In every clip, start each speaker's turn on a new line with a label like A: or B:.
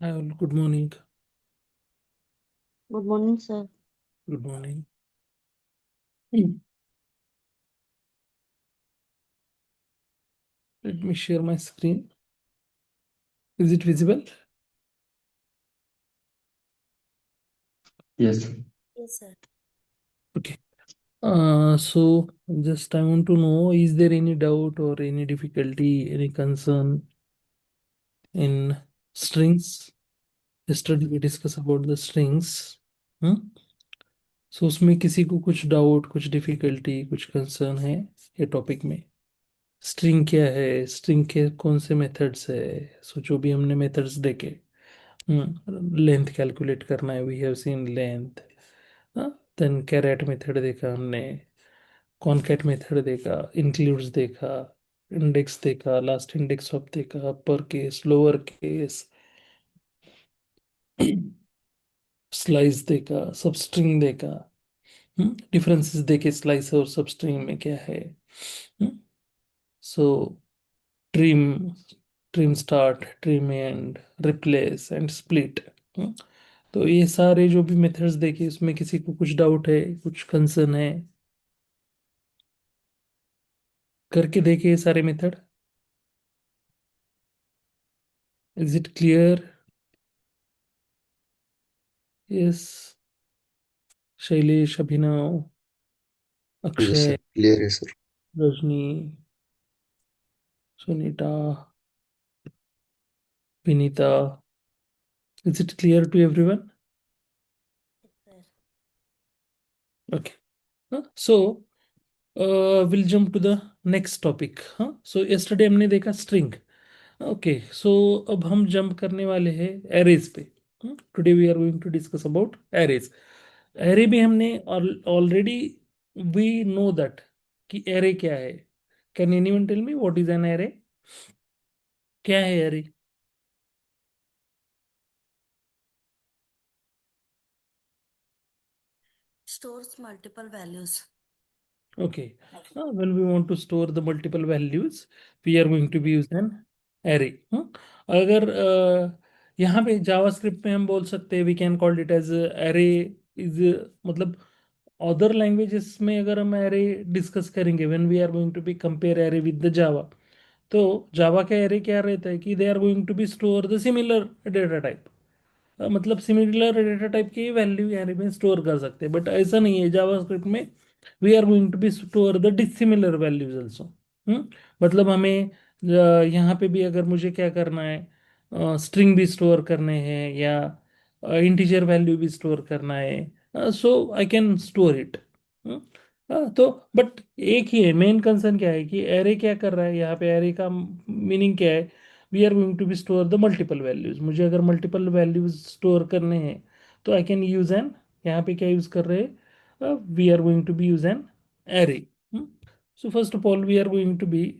A: Hi, all. Good morning.
B: Good morning, sir.
A: Good morning. Let me share my screen. Is it visible?
C: Yes.
B: Yes, sir.
A: Okay. So just I want to know, is there any doubt or any difficulty, any concern in strings? Yesterday we discussed about the strings. So उसमें किसी को कुछ doubt, कुछ difficulty, कुछ concern है ये topic में? String क्या है, स्ट्रिंग के कौन से मेथड्स है? सो जो भी हमने मेथड्स देखे, लेंथ कैलकुलेट करना है, we have seen length. Then charAt method देखा हमने, कॉनकैट मेथड देखा, इंक्लूड्स देखा, इंडेक्स देखा, लास्ट इंडेक्स ऑफ देखा, upper case, lower case, slice देखा, सबस्ट्रिंग देखा, डिफरेंसेस देखे स्लाइस और सबस्ट्रिंग में क्या है। So trim, trim start, trim end, replace and split. तो ये सारे जो भी मेथड्स देखे, उसमें किसी को कुछ डाउट है, कुछ कंसर्न है? करके देखे ये सारे method. Is it clear? Yes. Shailesh, Abhinav,
C: Yes,
A: Akshay,
C: sir. Clear है sir.
A: Rajni, Sunita, Vinita, is it clear to everyone?
B: Sir.
A: Okay. So we'll jump to the next topic. So yesterday हमने देखा string. ओके, सो अब हम जंप करने वाले हैं एरेज पे। Today we are going to discuss about arrays. Array भी हमने ऑलरेडी, वी नो दैट कि एरे क्या है। Can anyone tell me what is an array? क्या है array?
B: Stores multiple values.
A: Okay. When we want to store the multiple values, we are going to be use an array. अगर यहाँ पे JavaScript में हम बोल सकते हैं, we can call it as array is, मतलब अदर लैंग्वेजेस में अगर हम array डिस्कस करेंगे, when we are going to be compare array with the Java, तो जावा का array क्या रहता है कि they are going to be store the similar data type. मतलब सिमिलर डेटा टाइप की वैल्यू यहाँ में स्टोर कर सकते हैं, बट ऐसा नहीं है जावास्क्रिप्ट में। We are going to be store the dissimilar values also. मतलब हमें यहाँ पे भी अगर मुझे क्या करना है, स्ट्रिंग भी स्टोर करने हैं या इंटीजर वैल्यू भी स्टोर करना है, सो आई कैन स्टोर इट। तो बट एक ही है, मेन कंसर्न क्या है कि एरे क्या कर रहा है यहाँ पे, एरे का मीनिंग क्या है? We are going to be store the multiple values. मुझे अगर मल्टीपल वैल्यूज स्टोर करने हैं तो आई कैन यूज एन, यहाँ पे क्या यूज कर रहे हैं, we are going to be use an array. So first of all we are going to be,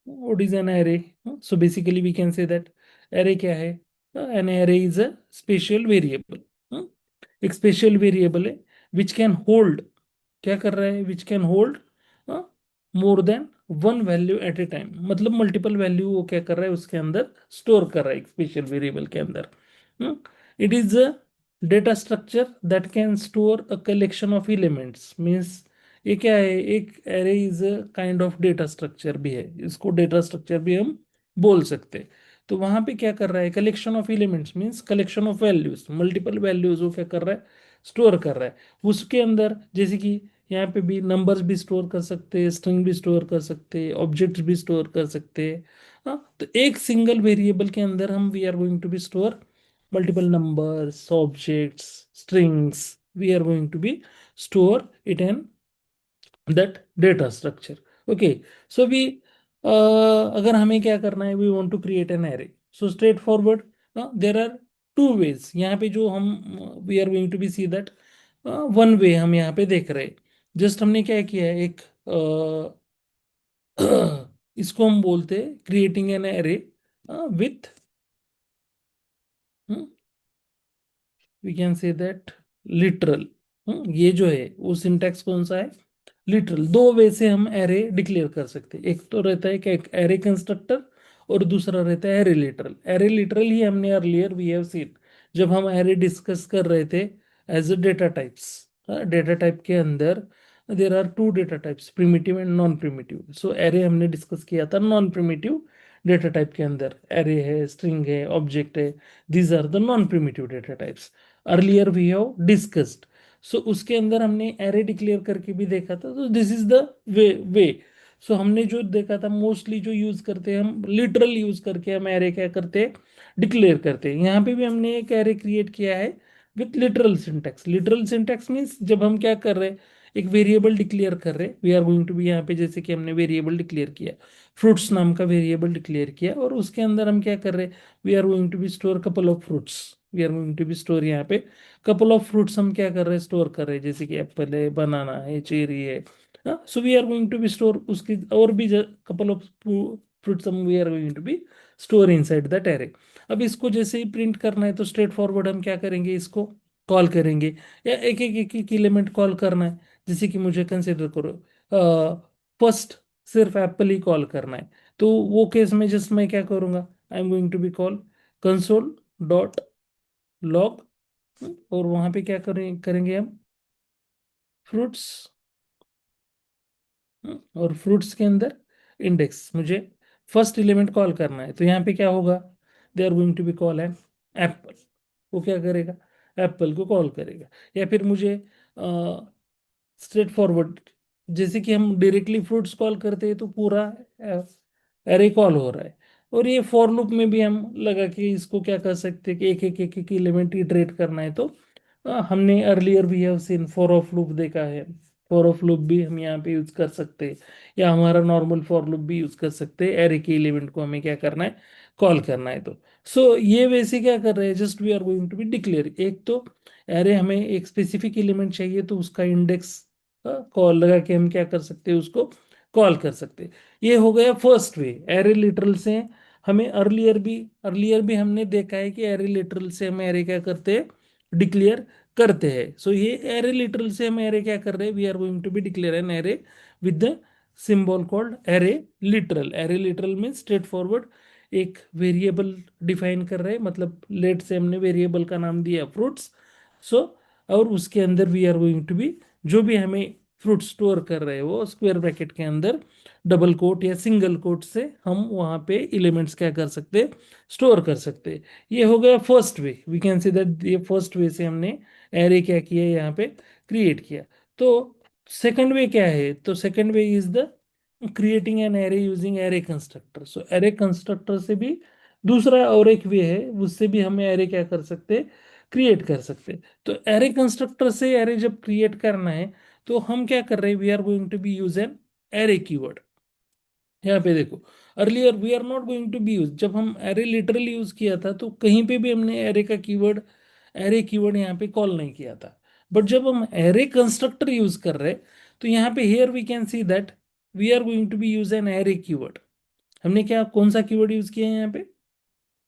A: what is an array? So basically we can say that array क्या है? An array is a special variable. एक special variable है which can hold, क्या कर रहा है, which can hold more than one value at a time. मतलब multiple value वो क्या कर रहा है, उसके अंदर स्टोर कर रहा है, एक स्पेशल वेरिएबल के अंदर। It is a data structure that can store a collection of elements. Means ये क्या है, एक array is a kind of data structure भी है, इसको डेटा स्ट्रक्चर भी हम बोल सकते हैं। तो वहां पे क्या कर रहा है, collection of elements means collection of values, multiple values वो क्या कर रहा है, स्टोर कर रहा है। उसके अंदर जैसे कि यहाँ पे भी नंबर्स भी स्टोर कर सकते हैं, स्ट्रिंग भी स्टोर कर सकते हैं, ऑब्जेक्ट्स भी स्टोर कर सकते हैं। तो एक सिंगल वेरिएबल के अंदर हम we are going to be store multiple numbers, objects, strings, we are going to be store it in that data structure. Okay, so we अगर हमें क्या करना है, we want to create an array, so straightforward, there are two ways। यहाँ पे जो हम we are going to be see that one way हम यहाँ पे देख रहे हैं। जस्ट हमने क्या किया है, एक इसको हम बोलते हैं creating an array with, we can say that literal. ये जो है वो सिंटैक्स कौन सा है, लिटरल। दो वे से हम एरे डिक्लेयर कर सकते हैं, एक तो रहता है कि एक एरे कंस्ट्रक्टर, और दूसरा रहता है एरे लिटरल। एरे लिटरल ही हमने अर्लियर वी हैव सीन जब हम एरे डिस्कस कर रहे थे as a data types. Data type के अंदर there are two data types, primitive and non primitive. So array हमने डिस्कस किया था नॉन प्रिमिटिव डेटा टाइप के अंदर। एरे है, स्ट्रिंग है, ऑब्जेक्ट है, these are the non primitive data types earlier we have discussed. So उसके अंदर हमने एरे डिक्लेयर करके भी देखा था। तो दिस इज द वे। सो हमने जो देखा था मोस्टली जो यूज करते हैं हम लिटरल यूज करके हम एरे क्या करते हैं, डिक्लेयर करते हैं। यहाँ पे भी हमने एक एरे क्रिएट किया है with literal syntax. Literal syntax means जब हम क्या कर रहे हैं, एक वेरिएबल डिक्लेयर कर रहे हैं। We are going to be, यहाँ पे जैसे कि हमने वेरिएबल डिक्लेयर किया, फ्रूट्स नाम का वेरिएबल डिक्लेयर किया, और उसके अंदर हम क्या कर रहे हैं, we are going to be store couple of fruits. We are going to be store, यहाँ पे कपल ऑफ फ्रूट्स हम क्या कर रहे हैं, स्टोर कर रहे हैं, जैसे कि एप्पल है, बनाना है, चेरी है। So we are going to be store उसकी और भी कपल ऑफ फ्रूट्स हम we are going to be store inside that array. अब इसको जैसे ही प्रिंट करना है तो स्ट्रेट फॉरवर्ड हम क्या करेंगे, इसको कॉल करेंगे, या एक एलिमेंट कॉल करना है। जैसे कि मुझे कंसिडर करो फर्स्ट सिर्फ एप्पल ही कॉल करना है, तो वो केस में जस्ट मैं क्या करूंगा, I am going to be call console dot log, और वहां पे क्या करेंगे हम फ्रूट्स, और फ्रूट्स के अंदर इंडेक्स मुझे फर्स्ट एलिमेंट कॉल करना है। तो यहाँ पे क्या होगा, they are going to be call an apple. वो क्या करेगा, एप्पल को कॉल करेगा। या फिर मुझे स्ट्रेट फॉरवर्ड, जैसे कि हम डायरेक्टली फ्रूट्स कॉल करते हैं तो पूरा एरे कॉल हो रहा है। और ये फॉर लूप में भी हम लगा के इसको क्या कर सकते हैं कि एक एलिमेंट इटरेट करना है। तो हमने अर्लियर भी have seen for of loop देखा है। फॉर ऑफ लूप भी हम यहाँ पे यूज कर सकते हैं, या हमारा नॉर्मल फॉर लूप भी यूज कर सकते हैं। एरे के एलिमेंट को हमें क्या करना है, कॉल करना है। तो सो ये वैसे क्या कर रहे हैं, just we are going to be declare. एक तो एरे हमें एक स्पेसिफिक एलिमेंट चाहिए तो उसका इंडेक्स कॉल लगा के हम क्या कर सकते हैं, उसको कॉल कर सकते हैं। ये हो गया फर्स्ट वे एरे लिटरल से। हमें अर्लियर भी हमने देखा है कि एरे लिटरल से हम एरे क्या करते हैं, डिक्लेयर करते हैं। सो ये एरे लिटरल से हम एरे क्या कर रहे हैं, we are going to be declare an array with the symbol called array literal. Array literal mean straight forward एक वेरिएबल डिफाइन कर रहे हैं, मतलब लेट से हमने वेरिएबल का नाम दिया फ्रूट्स। सो और उसके अंदर we are going to be, जो भी हमें फ्रूट स्टोर कर रहे हैं वो स्क्वायर ब्रैकेट के अंदर डबल कोट या सिंगल कोट से हम वहां पे एलिमेंट्स क्या कर सकते हैं, स्टोर कर सकते हैं। ये हो गया first way, we can see that ये फर्स्ट वे से हमने एरे क्या किया, यहाँ पे क्रिएट किया। तो सेकंड वे क्या है, तो second way is the creating an array using array constructor. So array constructor से भी दूसरा और एक वे है, उससे भी हमें एरे क्या कर सकते हैं, क्रिएट कर सकते हैं। तो एरे कंस्ट्रक्टर से एरे जब क्रिएट करना है तो हम क्या कर रहे हैं, we are going to be use an array keyword. यहाँ पे देखो, earlier we are not going to be use, जब हम एरे लिटरली यूज किया था तो कहीं पे भी हमने एरे कीवर्ड यहाँ पे कॉल नहीं किया था। बट जब हम एरे कंस्ट्रक्टर यूज कर रहे हैं तो यहाँ पे here we can see that we are going to be use an array keyword. हमने क्या, कौन सा कीवर्ड यूज किया है यहाँ पे,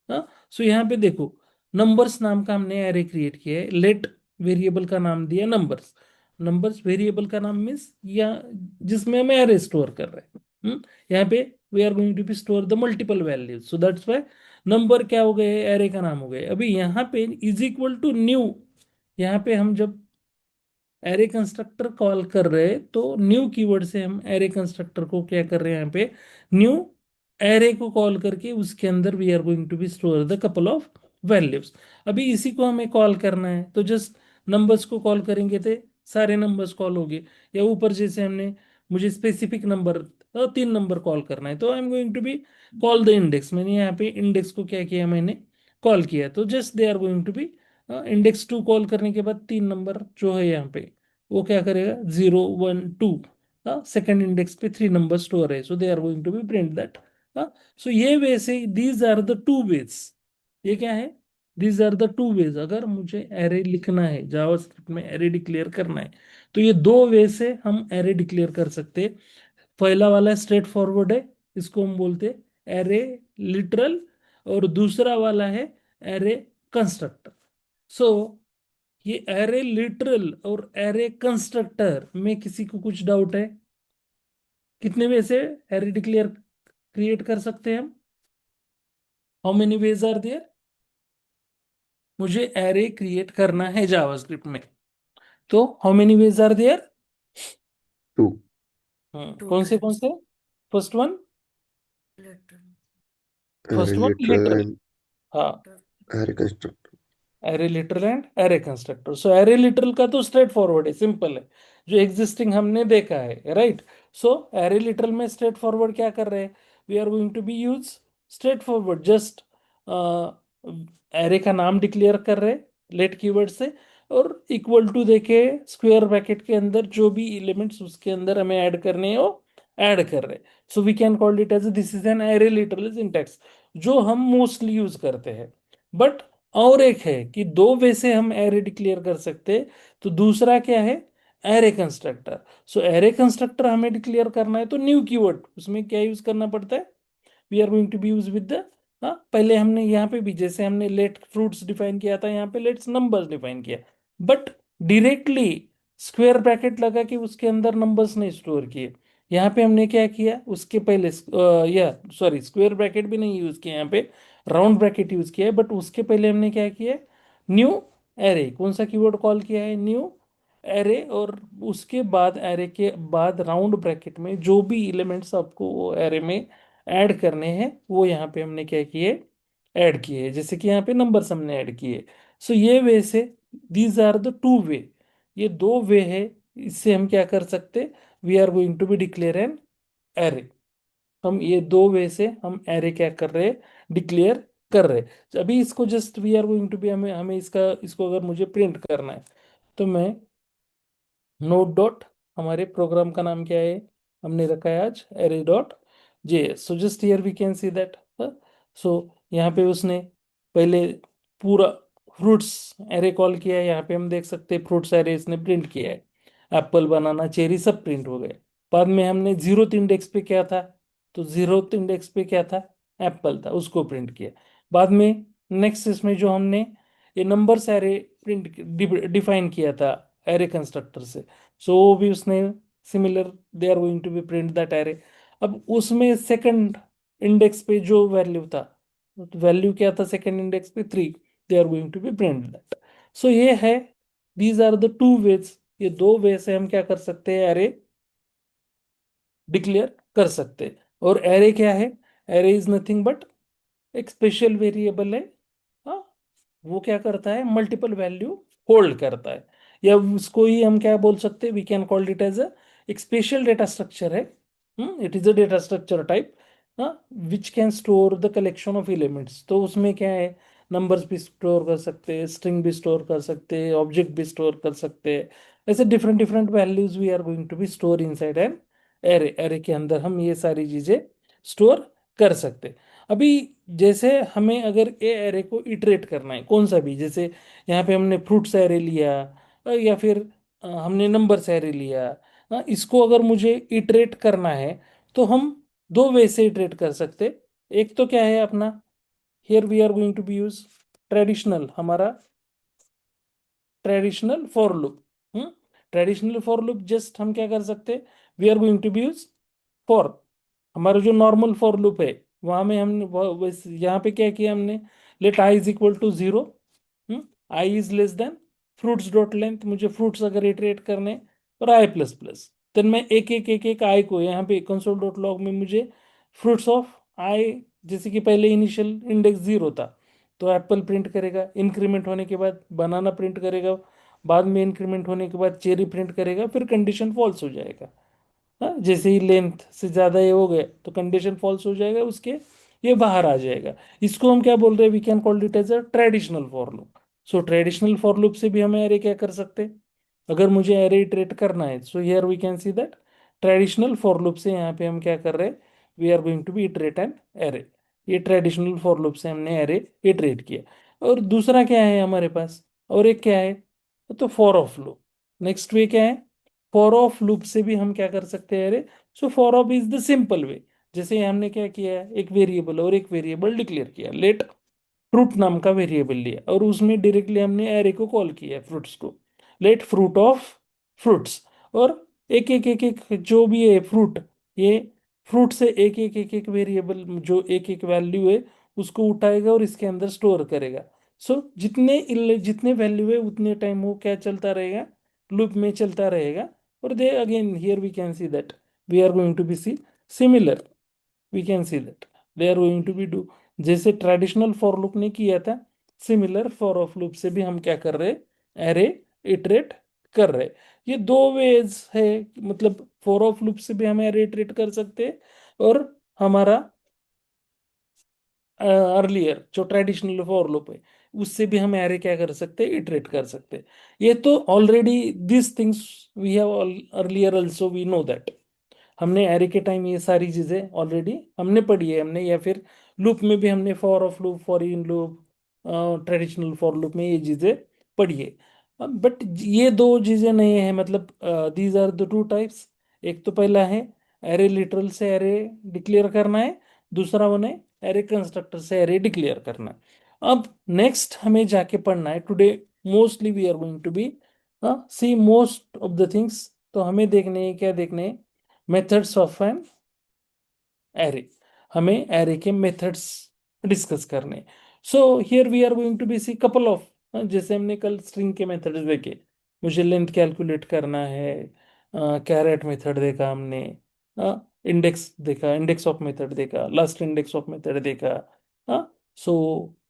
A: हाँ। सो यहाँ पे देखो, नंबर्स नाम का हमने एरे क्रिएट किया है। लेट वेरिएबल का नाम दिया नंबर्स। नंबर्स वेरिएबल का नाम मीन्स या जिसमें हम एरे स्टोर कर रहे हैं। यहाँ पे we are going to be store the multiple values, so that's why number क्या हो गए, एरे का नाम हो गए। अभी यहाँ पे इज इक्वल टू न्यू, यहाँ पे हम जब एरे कंस्ट्रक्टर कॉल कर रहे हैं तो न्यू कीवर्ड से हम एरे कंस्ट्रक्टर को क्या कर रहे हैं, यहाँ पे न्यू एरे को कॉल करके उसके अंदर we are going to be store the couple of values. अभी इसी को हमें कॉल करना है तो जस्ट नंबर्स को कॉल करेंगे तो सारे नंबर्स कॉल हो गए। या ऊपर जैसे हमने, मुझे स्पेसिफिक नंबर 3 नंबर कॉल करना है तो I am going to be call the index. मैंने यहाँ पे इंडेक्स को क्या किया, मैंने कॉल किया, तो just they are going to be index 2 call करने के बाद 3 नंबर जो है यहाँ पे वो क्या करेगा, 0 1 2। सेकेंड इंडेक्स पे 3 नंबर स्टोर है, so they are going to be print that. So ये वैसे these are the two ways. ये क्या है, these are the two ways. अगर मुझे एरे लिखना है जावास्क्रिप्ट में, एरे डिक्लेयर करना है, तो ये दो वे से हम एरे डिक्लेयर कर सकते हैं। पहला वाला स्ट्रेट फॉरवर्ड है, इसको हम बोलते हैं एरे लिटरल, और दूसरा वाला है एरे कंस्ट्रक्टर। सो ये एरे लिटरल और एरे कंस्ट्रक्टर में किसी को कुछ डाउट है, कितने वे से एरे डिक्लेयर क्रिएट कर सकते हैं हम, how many ways are there? मुझे एरे क्रिएट करना है जावास्क्रिप्ट में, तो how many ways are there?
C: 2.
B: Two
A: कौन से कौन
B: types.
A: से? First one,
B: Literal.
A: First
C: Array
A: one
C: literal
A: literal.
C: and
A: हाँ,
C: array constructor.
A: Array literal and array constructor. So array literal का तो स्ट्रेट फॉरवर्ड है, सिंपल है, जो एग्जिस्टिंग हमने देखा है, राइट। सो एरे लिटरल में स्ट्रेट फॉरवर्ड क्या कर रहे हैं? We are going to be use straight forward, just array का नाम डिक्लेयर कर रहे लेट कीवर्ड से, और इक्वल टू देके स्क्वायर ब्रैकेट के अंदर जो भी एलिमेंट्स उसके अंदर हमें ऐड करने हैं वो ऐड कर रहे हैं। So we can call it as this is an array literal syntax, जो हम मोस्टली यूज करते हैं। बट और एक है कि दो वे से हम एरे डिक्लेयर कर सकते हैं, तो दूसरा क्या है? Array constructor. So array constructor हमें डिक्लेयर करना है तो न्यू कीवर्ड, उसमें क्या यूज करना पड़ता है? We are going to be use with the, हाँ, पहले हमने यहाँ पे भी जैसे हमने लेट फ्रूट्स डिफाइन किया था, यहाँ पे लेट्स नंबर्स डिफाइन किया, बट डायरेक्टली स्क्वायर ब्रैकेट लगा कि उसके अंदर नंबर्स नहीं स्टोर किए। यहाँ पे हमने क्या किया, उसके पहले या सॉरी, स्क्वायर ब्रैकेट भी नहीं यूज किया, यहाँ पे राउंड ब्रैकेट यूज किया है, बट उसके पहले हमने क्या किया है? न्यू एरे, कौन सा कीवर्ड कॉल किया है? न्यू एरे, और उसके बाद एरे के बाद राउंड ब्रैकेट में जो भी एलिमेंट्स आपको वो एरे में ऐड करने हैं वो यहाँ पे हमने क्या किए? ऐड किए, जैसे कि यहाँ पे नंबर्स हमने ऐड किए। सो ये वे से, these are the two way, ये दो वे है, इससे हम क्या कर सकते? We are going to be declare an array. हम ये दो वे से हम एरे क्या कर रहे हैं? डिक्लेयर कर रहे हैं। तो अभी इसको just we are going to be, हमें हमें इसको अगर मुझे प्रिंट करना है, तो मैं नोट डॉट, हमारे प्रोग्राम का नाम क्या है? हमने रखा है आज array dot JS। So just here we can see that. So यहाँ पे उसने पहले पूरा फ्रूट्स एरे कॉल किया है, यहाँ पे हम देख सकते हैं फ्रूट्स एरे इसने प्रिंट किया है, एप्पल बनाना चेरी सब प्रिंट हो गए। बाद में हमने जीरोथ इंडेक्स पे क्या था? तो जीरोथ इंडेक्स पे क्या था? एप्पल था, उसको प्रिंट किया। बाद में नेक्स्ट इसमें जो हमने ये नंबर्स एरे प्रिंट डिफाइन किया था एरे कंस्ट्रक्टर से, सो वो भी उसने similar, they are going to be print that array. अब उसमें सेकंड इंडेक्स पे जो वैल्यू था, वैल्यू क्या था सेकंड इंडेक्स पे? 3, they are going to be print that. So ये है, these are the two ways, ये दो वे से हम क्या कर सकते हैं? एरे डिक्लेयर कर सकते हैं। और एरे क्या है? एरे इज नथिंग बट एक स्पेशल वेरिएबल है, हाँ, वो क्या करता है? मल्टीपल वैल्यू होल्ड करता है, या उसको ही हम क्या बोल सकते हैं? We can call it as एक स्पेशल डेटा स्ट्रक्चर है। It is a data structure type, हाँ, which can store the collection of elements. तो उसमें क्या है? नंबर्स भी स्टोर कर सकते हैं, स्ट्रिंग भी स्टोर कर सकते हैं, ऑब्जेक्ट भी स्टोर कर सकते हैं, ऐसे different different values we are going to be store inside an array. Array के अंदर हम ये सारी चीजें स्टोर कर सकते हैं। अभी जैसे हमें अगर ए एरे को इटरेट करना है, कौन सा भी, जैसे यहाँ पे हमने फ्रूट्स एरे लिया, या फिर हमने नंबर्स एरे लिया, इसको अगर मुझे इटरेट करना है तो हम दो वे से इटरेट कर सकते। एक तो क्या है अपना, here we are going to be use traditional, हमारा traditional for loop. Traditional for loop just हम क्या कर सकते? We are going to be use for, हमारा जो नॉर्मल फॉर लूप है वहां में हमने यहाँ पे क्या किया हमने? Let i is equal to 0, i is less than fruits dot length, मुझे फ्रूट्स अगर इटरेट करने, और आई प्लस प्लस, देन मैं एक एक एक एक आई को यहाँ पे कंसोल डॉट लॉग में मुझे फ्रूट्स ऑफ आई, जैसे कि पहले इनिशियल इंडेक्स 0 था तो एप्पल प्रिंट करेगा, इंक्रीमेंट होने के बाद बनाना प्रिंट करेगा, बाद में इंक्रीमेंट होने के बाद चेरी प्रिंट करेगा, फिर कंडीशन फॉल्स हो जाएगा। हाँ, जैसे ही लेंथ से ज्यादा ये हो गए तो कंडीशन फॉल्स हो जाएगा उसके, ये बाहर आ जाएगा। इसको हम क्या बोल रहे हैं? We can call it as a traditional for loop. So traditional for loop से भी हमें एरे क्या कर सकते हैं? अगर मुझे एरे इटरेट करना है, so here we can see that traditional for loop से यहाँ पे हम क्या कर रहे हैं? We are going to be iterate an array. ये ट्रेडिशनल फॉर लूप से हमने एरे इटरेट किया। और दूसरा क्या है हमारे पास? और एक क्या है? तो फॉर ऑफ लूप। नेक्स्ट वे क्या है? फॉर ऑफ लूप से भी हम क्या कर सकते हैं? अरे, so for of is the simple way, जैसे हमने क्या किया है? एक वेरिएबल और एक वेरिएबल डिक्लेयर किया, लेट फ्रूट नाम का वेरिएबल लिया, और उसमें डायरेक्टली हमने एरे को कॉल किया, फ्रूट्स को, लेट फ्रूट ऑफ फ्रूट्स। और एक एक एक एक जो भी है फ्रूट, ये फ्रूट से एक एक एक एक वेरिएबल जो एक एक वैल्यू है उसको उठाएगा और इसके अंदर स्टोर करेगा। सो जितने वैल्यू है उतने टाइम वो क्या चलता रहेगा, लूप में चलता रहेगा। और they again here we can see that we are going to be see similar, we can see that they are going to be do, जैसे ट्रेडिशनल फॉर लूप ने किया था, सिमिलर फॉर ऑफ लूप से भी हम क्या कर रहे हैं, एरे इटरेट कर रहे हैं। ये दो वेज है, मतलब फॉर ऑफ लूप से भी हम एरे इटरेट कर सकते हैं, और हमारा अर्लियर जो ट्रेडिशनल फॉर लूप है उससे भी हम एरे क्या कर सकते हैं, इटरेट कर सकते हैं। ये तो already this things we have earlier also we know that, हमने एरे के टाइम ये सारी चीजें ऑलरेडी हमने पढ़ी है हमने, या फिर लूप में भी हमने for of loop, for in loop, traditional for loop में ये चीजें पढ़ी है। बट ये दो चीजें नहीं है, मतलब these are the two types. एक तो पहला है एरे लिटरल से एरे डिक्लेयर करना है, दूसरा वन है एरे कंस्ट्रक्टर से एरे डिक्लेयर करना है। अब नेक्स्ट हमें जाके पढ़ना है today, mostly we are going to be see most of the things. तो हमें देखने हैं, क्या देखने हैं, मेथड्स ऑफ एन एरे, हमें एरे के मेथड्स डिस्कस करने। So here we are going to be see couple of, जैसे हमने कल स्ट्रिंग के मेथड्स देखे, मुझे लेंथ कैलकुलेट करना है, कैरेट मेथड देखा हमने, इंडेक्स देखा, इंडेक्स ऑफ मेथड देखा, लास्ट इंडेक्स ऑफ मेथड देखा। So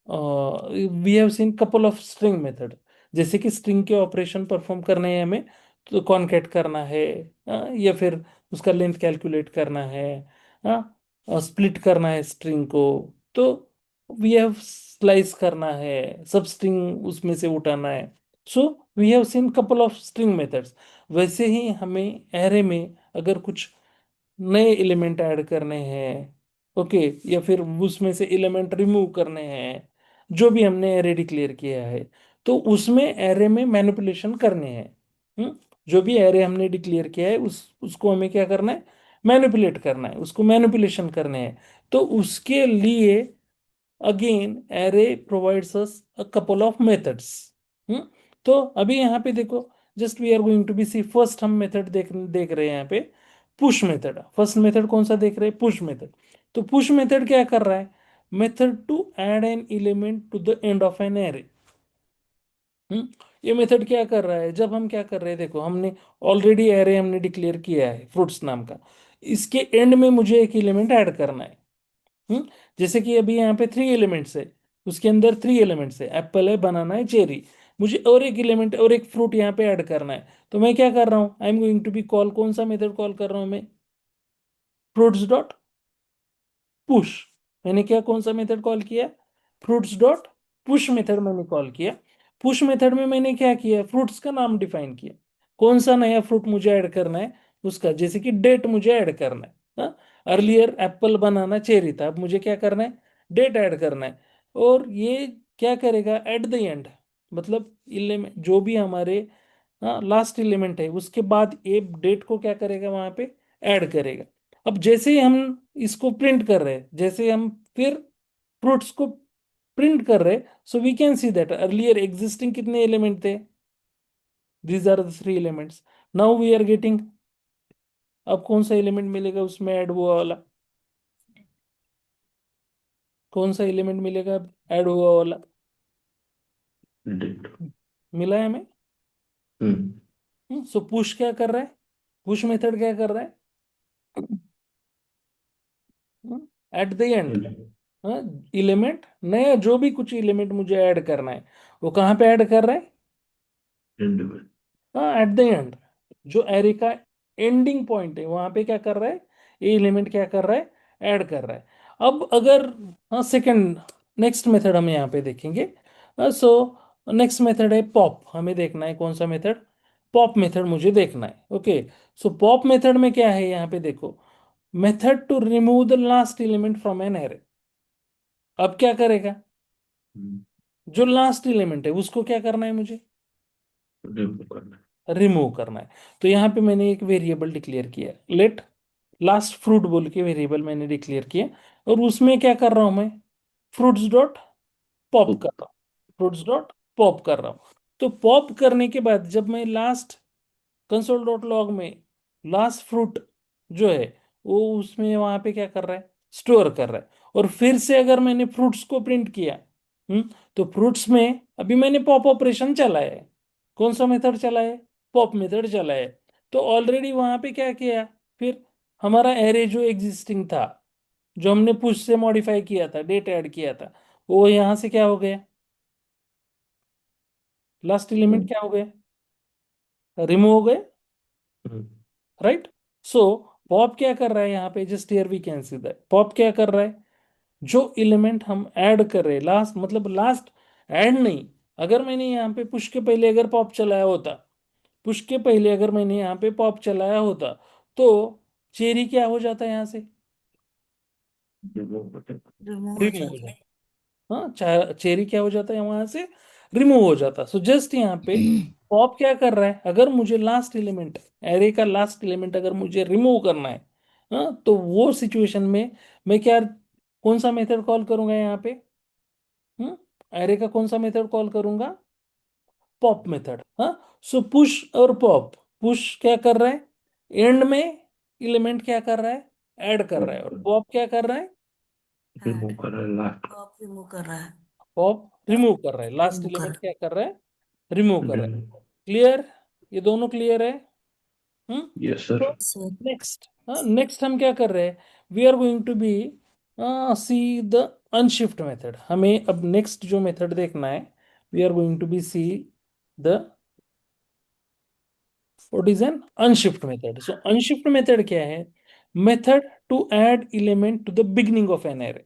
A: we have seen couple of string method, जैसे कि स्ट्रिंग के ऑपरेशन परफॉर्म करने हैं हमें, तो कॉनकेट करना है, या फिर उसका लेंथ कैलकुलेट करना है, स्प्लिट करना है स्ट्रिंग को, तो वी हैव स्लाइस करना है, सब स्ट्रिंग उसमें से उठाना है। So we have seen couple of string methods. वैसे ही हमें एरे में अगर कुछ नए एलिमेंट ऐड करने हैं, ओके, या फिर उसमें से एलिमेंट रिमूव करने हैं, जो भी हमने एरे डिक्लेयर किया है, तो उसमें एरे में मैनिपुलेशन करने हैं। जो भी एरे हमने डिक्लेयर किया है उसको हमें क्या करना है, मैनिपुलेट करना है, उसको मैनिपुलेशन करने हैं। तो उसके लिए again array provides us a couple of methods. तो अभी यहाँ पे देखो, just we are going to be see first हम मेथड देख देख रहे हैं यहाँ पे, पुश मेथड। फर्स्ट मेथड कौन सा देख रहे हैं, पुश मेथड। तो पुश मेथड क्या कर रहा है, method to add an element to the end of an array. ये मेथड क्या कर रहा है, जब हम क्या कर रहे हैं, देखो हमने ऑलरेडी एरे हमने डिक्लेयर किया है फ्रूट्स नाम का, इसके एंड में मुझे एक एलिमेंट ऐड करना है। हम्म जैसे कि अभी यहाँ पे 3 एलिमेंट्स है, उसके अंदर 3 एलिमेंट्स है, एप्पल है, बनाना है, चेरी, मुझे और एक एलिमेंट और एक फ्रूट यहाँ पे ऐड करना है। तो मैं क्या कर रहा हूँ, I am going to be call, कौन सा मेथड कॉल कर रहा हूँ मैं, फ्रूट्स डॉट पुश। मैंने क्या कौन सा मेथड कॉल किया, फ्रूट्स डॉट पुश मेथड मैंने कॉल किया। पुश मेथड में मैंने क्या किया, फ्रूट्स का नाम डिफाइन किया, कौन सा नया फ्रूट मुझे ऐड करना है उसका, जैसे कि डेट मुझे ऐड करना है। अर्लियर एप्पल बनाना चेरी था, अब मुझे क्या करना है, डेट ऐड करना है। और ये क्या करेगा एट द एंड, मतलब एलिमेंट जो भी हमारे लास्ट एलिमेंट है उसके बाद एक डेट को क्या करेगा वहां पे ऐड करेगा। अब जैसे ही हम इसको प्रिंट कर रहे हैं, जैसे हम फिर फ्रूट्स को प्रिंट कर रहे, so we can see that earlier existing कितने एलिमेंट थे, these are the 3 elements. Now we are getting, अब कौन सा एलिमेंट मिलेगा उसमें ऐड हुआ वाला, कौन सा एलिमेंट मिलेगा ऐड हुआ वाला,
C: Date.
A: मिला है हमें।
C: हम्म
A: सो पुश क्या कर रहा है, पुश मेथड क्या कर रहा है, एट द एंड एलिमेंट, नया जो भी कुछ एलिमेंट मुझे ऐड करना है वो कहाँ पे ऐड कर रहा है,
C: End में.
A: हाँ एट द एंड, जो एरे का एंडिंग पॉइंट है वहां पे क्या कर रहा है, ये एलिमेंट क्या कर रहा है, ऐड कर रहा है। अब अगर, हाँ सेकंड, नेक्स्ट मेथड हम यहाँ पे देखेंगे। सो नेक्स्ट मेथड है पॉप, हमें देखना है कौन सा मेथड, पॉप मेथड मुझे देखना है। ओके, सो पॉप मेथड में क्या है यहाँ पे देखो, method to remove the last element from an array. अब क्या करेगा,
C: हम्म,
A: जो लास्ट एलिमेंट है उसको क्या करना है मुझे,
C: remove करना.
A: रिमूव करना है। तो यहाँ पे मैंने एक वेरिएबल डिक्लेयर किया, लेट लास्ट फ्रूट बोल के वेरिएबल मैंने डिक्लेयर किया, और उसमें क्या कर रहा हूं मैं, फ्रूट्स डॉट पॉप कर रहा हूँ, फ्रूट्स डॉट पॉप कर रहा हूँ। तो पॉप करने के बाद जब मैं लास्ट कंसोल डॉट लॉग में लास्ट फ्रूट जो है वो उसमें वहां पे क्या कर रहा है, स्टोर कर रहा है। और फिर से अगर मैंने फ्रूट्स को प्रिंट किया, तो फ्रूट्स में अभी मैंने पॉप ऑपरेशन चलाया है। कौन सा मेथड चलाया है? पॉप मेथड चलाया है। तो ऑलरेडी वहां पे क्या किया, फिर हमारा एरे जो एग्जिस्टिंग था, जो हमने पुश से मॉडिफाई किया था, डेट ऐड किया था, वो यहां से क्या हो गया, लास्ट एलिमेंट क्या हो गया, रिमूव हो गए, राइट। सो पॉप क्या कर रहा है यहाँ पे, just here we can see that pop क्या कर रहा है, जो एलिमेंट हम ऐड कर रहे हैं लास्ट, मतलब लास्ट ऐड नहीं, अगर मैंने यहाँ पे पुश के पहले अगर पॉप चलाया होता, पुश के पहले अगर मैंने यहाँ पे पॉप चलाया होता, तो चेरी क्या हो जाता है यहाँ से,
B: रिमूव हो
A: रिमूव हो
B: जाता
A: जाता। हाँ, चेरी क्या हो जाता है वहां से, रिमूव हो जाता। सो जस्ट यहाँ पे पॉप क्या कर रहा है, अगर मुझे लास्ट एलिमेंट, एरे का लास्ट एलिमेंट अगर मुझे रिमूव करना है, हाँ, तो वो सिचुएशन में मैं क्या, कौन सा मेथड कॉल करूंगा यहाँ पे, एरे का कौन सा मेथड कॉल करूंगा, पॉप मेथड। हाँ, सो पुश और पॉप, पुश क्या कर रहा है, एंड में एलिमेंट क्या कर रहा है, ऐड कर रहा है, और पॉप क्या कर रहा है,
C: रिमूव कर रहा है लास्ट।
B: टॉप रिमूव कर रहा है।
A: पॉप रिमूव कर रहा है, लास्ट
B: रिमूव कर
A: एलिमेंट क्या कर रहा है, रिमूव कर रहा है।
C: रिमूव।
A: क्लियर, ये दोनों क्लियर है। Hmm
C: yes sir.
A: तो
B: सर
A: नेक्स्ट, नेक्स्ट हम क्या कर रहे हैं, we are going to be see the unshift method. हमें अब नेक्स्ट जो मेथड देखना है, we are going to be see the what is an unshift method. So unshift method क्या है, method to add element to the beginning of an array.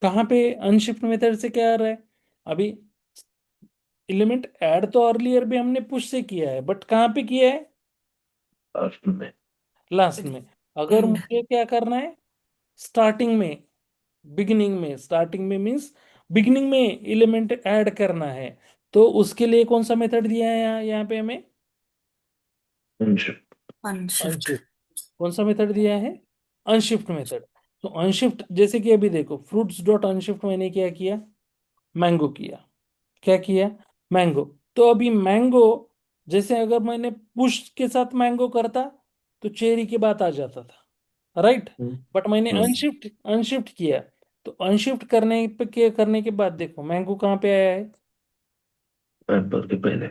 A: कहाँ पे अनशिफ्ट मेथड से क्या आ रहा है, अभी एलिमेंट ऐड तो अर्लियर भी हमने पुश से किया है, बट कहाँ पे किया है,
C: लास्ट में।
A: लास्ट में। अगर
B: एंड
A: मुझे क्या करना है, स्टार्टिंग में, बिगिनिंग में, स्टार्टिंग में मीन्स बिगिनिंग में एलिमेंट ऐड करना है, तो उसके लिए कौन सा मेथड दिया है यहाँ पे हमें,
C: अनशिफ्ट।
B: अनशिफ्ट।
A: अनशिफ्ट। कौन सा मेथड दिया है, अनशिफ्ट मेथड। तो अनशिफ्ट, जैसे कि अभी देखो फ्रूट्स डॉट अनशिफ्ट मैंने क्या किया, मैंगो किया, क्या किया, मैंगो। तो अभी मैंगो, जैसे अगर मैंने पुश के साथ मैंगो करता, तो चेरी की बात आ जाता था, राइट। बट मैंने अनशिफ्ट, अनशिफ्ट किया, तो अनशिफ्ट करने के बाद देखो मैंगो कहाँ पे आया है,
C: एप्पल के पहले।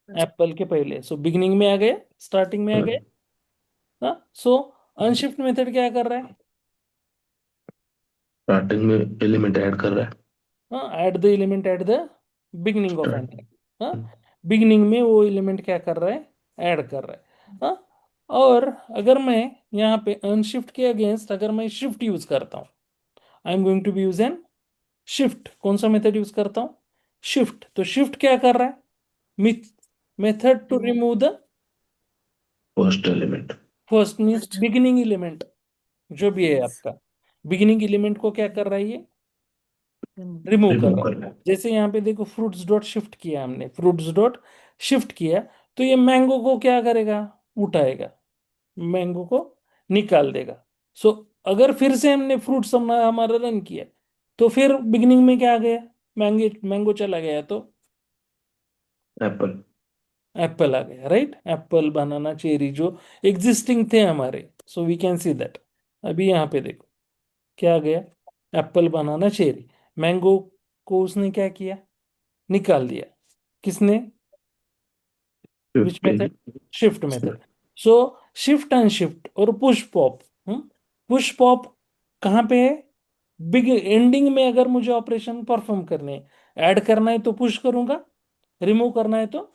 A: एप्पल के पहले। सो बिगिनिंग में आ गया, स्टार्टिंग में आ गया। हाँ, सो अनशिफ्ट मेथड क्या कर रहा है,
C: स्टार्टिंग में एलिमेंट ऐड कर रहा है।
A: हाँ, add the element at the beginning of an,
C: start.
A: हाँ, बिगिनिंग में वो एलिमेंट क्या कर रहा है, ऐड कर रहा है। हाँ, और अगर मैं यहाँ पे अनशिफ्ट के अगेंस्ट अगर मैं शिफ्ट यूज करता हूँ, I am going to be use an shift. कौन सा मेथड यूज करता हूँ, शिफ्ट। तो शिफ्ट क्या कर रहा है, method to
B: remove
A: remove the
C: first element.
A: First, means
B: first.
A: Beginning element जो भी है
B: यस।
A: आपका, बिगिनिंग एलिमेंट को क्या कर रहा है, ये
B: रिमूव।
A: रिमूव कर
C: रिमूव
A: रहा है।
C: कर रहा है।
A: जैसे यहाँ पे देखो फ्रूट्स डॉट शिफ्ट किया हमने, फ्रूट्स डॉट शिफ्ट किया, तो ये मैंगो को क्या करेगा, उठाएगा, मैंगो को निकाल देगा। सो अगर फिर से हमने फ्रूट्स हमारा रन किया, तो फिर बिगिनिंग में क्या आ गया, मैंगो, मैंगो चला गया, तो
C: एप्पल।
A: एप्पल आ गया, राइट। एप्पल, बनाना, चेरी जो एग्जिस्टिंग थे हमारे, so we can see that. अभी यहाँ पे देखो क्या आ गया, एप्पल, बनाना, चेरी। मैंगो को उसने क्या किया, निकाल दिया, किसने, which
C: fifth
A: method, shift method. So shift and shift और पुश पॉप, पुश पॉप कहाँ पे है, बिग एंडिंग में अगर मुझे ऑपरेशन परफॉर्म करने, ऐड करना है तो पुश करूंगा, रिमूव करना है तो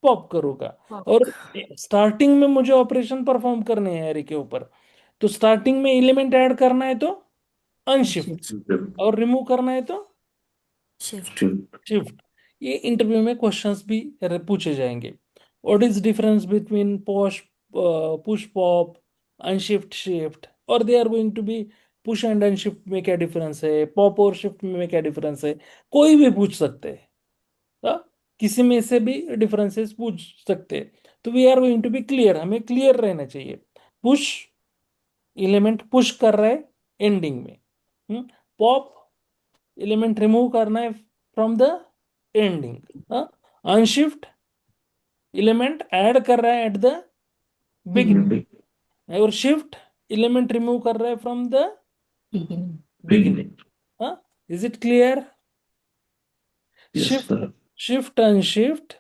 A: पॉप करूंगा। और स्टार्टिंग में मुझे ऑपरेशन परफॉर्म करने हैं एरे के ऊपर, तो स्टार्टिं में एलिमेंट ऐड करना है तो अनशिफ्ट,
B: अनशिफ्ट।
A: और रिमूव करना है तो
B: शिफ्ट।
C: शिफ्ट।
A: शिफ्ट। ये इंटरव्यू में क्वेश्चंस भी पूछे जाएंगे। What is difference between push pop, unshift shift, और they are going to be push and unshift में क्या डिफरेंस है, पॉप और शिफ्ट में क्या डिफरेंस है, कोई भी पूछ सकते हैं। हाँ? किसी में से भी डिफरेंसेस पूछ सकते हैं। तो we are going to be clear, हमें क्लियर रहना चाहिए। पुश, एलिमेंट पुश कर रहा है एंडिंग में, पॉप, एलिमेंट रिमूव करना है from the ending, unshift, element add कर रहा है एट द
B: बिगिनिंग।
A: बिगिनिंग, और शिफ्ट, एलिमेंट रिमूव कर रहा है from the
B: beginning.
A: beginning. Huh? Is it clear?
C: Yes,
A: Shift,
C: sir.
A: shift and shift,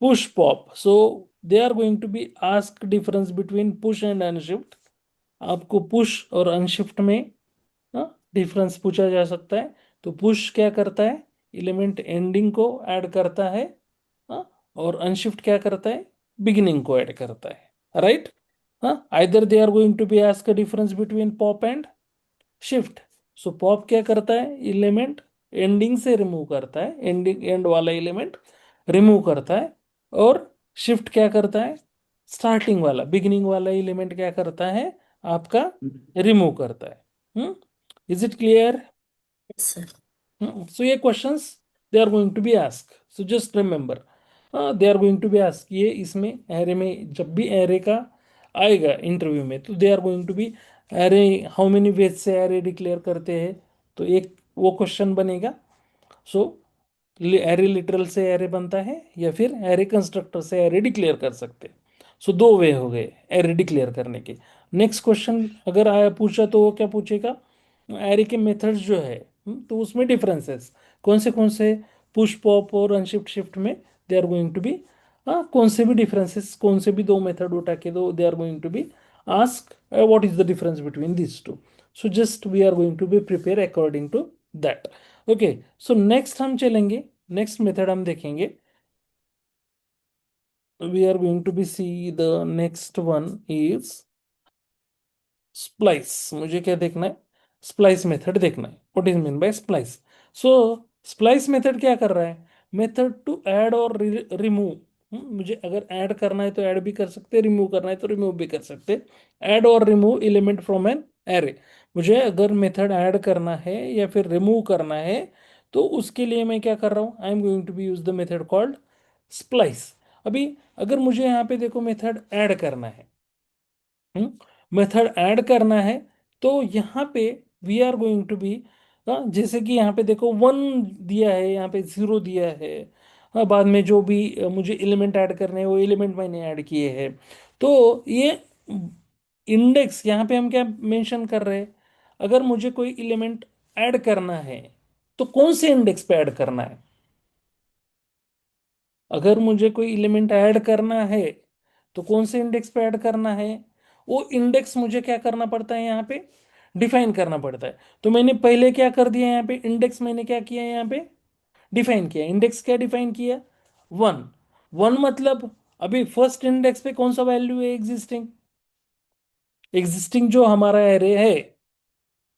A: push pop. So they are going to be asked difference between push and unshift. आपको push और unshift में difference पूछा जा सकता है। तो push क्या करता है, एलिमेंट एंडिंग को ऐड करता है, हाँ, और अनशिफ्ट क्या करता है, बिगिनिंग को ऐड करता है, राइट। हाँ, either they are going to be ask difference between pop and shift. So pop क्या करता है, एलिमेंट एंडिंग से रिमूव करता है, एंडिंग एंड वाला एलिमेंट रिमूव करता है, और शिफ्ट क्या करता है, स्टार्टिंग वाला बिगिनिंग वाला एलिमेंट क्या करता है, आपका रिमूव करता है। Is it clear?
B: Yes, sir.
A: So ये questions they are going to be asked. So just remember, they are going to be asked। ये इसमें एरे में जब भी एरे का आएगा इंटरव्यू में, तो they are going to be array, how many ways से एरे डिक्लेयर करते हैं, तो एक वो क्वेश्चन बनेगा। सो एरे लिटरल से एरे बनता है, या फिर एरे कंस्ट्रक्टर से एरे डिक्लेयर कर सकते हैं। सो दो वे हो गए एरे डिक्लेयर करने के। नेक्स्ट क्वेश्चन अगर आया पूछा तो वो क्या पूछेगा, एरे के मेथड्स जो है, तो उसमें डिफरेंसेस कौन से पुश पॉप और अनशिफ्ट शिफ्ट में they are going to be, कौन से भी डिफरेंसेस, कौन से भी दो मेथड उठा के दो, they are going to be ask what is the difference between this two. So just we are going to be prepare according to that. Okay, so next हम चलेंगे, नेक्स्ट मेथड हम देखेंगे। We are going to be see the next one is splice. मुझे क्या देखना है, splice method देखना है। What is mean by splice? So splice method क्या कर रहा है, मेथड टू ऐड और रिमूव। मुझे अगर ऐड करना है तो ऐड भी कर सकते, रिमूव करना है तो रिमूव भी कर सकते। ऐड और remove element from an array. मुझे अगर मेथड ऐड करना है या फिर रिमूव करना है, तो उसके लिए मैं क्या कर रहा हूँ, I am going to be use the method called splice. अभी अगर मुझे यहाँ पे देखो मेथड ऐड करना है, मेथड ऐड करना है, तो यहाँ पे we are going to be, जैसे कि यहाँ पे देखो 1 दिया है, यहाँ पे 0 दिया है। बाद में जो भी मुझे एलिमेंट ऐड करने हैं वो एलिमेंट मैंने ऐड किए हैं। तो ये इंडेक्स यहाँ पे हम क्या मेंशन कर रहे हैं, अगर मुझे कोई एलिमेंट ऐड करना है तो कौन से इंडेक्स पे ऐड करना है। अगर मुझे कोई एलिमेंट ऐड करना है तो कौन से इंडेक्स पे ऐड करना है, वो इंडेक्स मुझे क्या करना पड़ता है, यहाँ पे डिफाइन करना पड़ता है। तो मैंने पहले क्या कर दिया, यहाँ पे इंडेक्स मैंने क्या किया, यहाँ पे डिफाइन किया। इंडेक्स क्या डिफाइन किया, 1। 1 मतलब अभी फर्स्ट इंडेक्स पे कौन सा वैल्यू है, एग्जिस्टिंग। एग्जिस्टिंग जो हमारा एरे है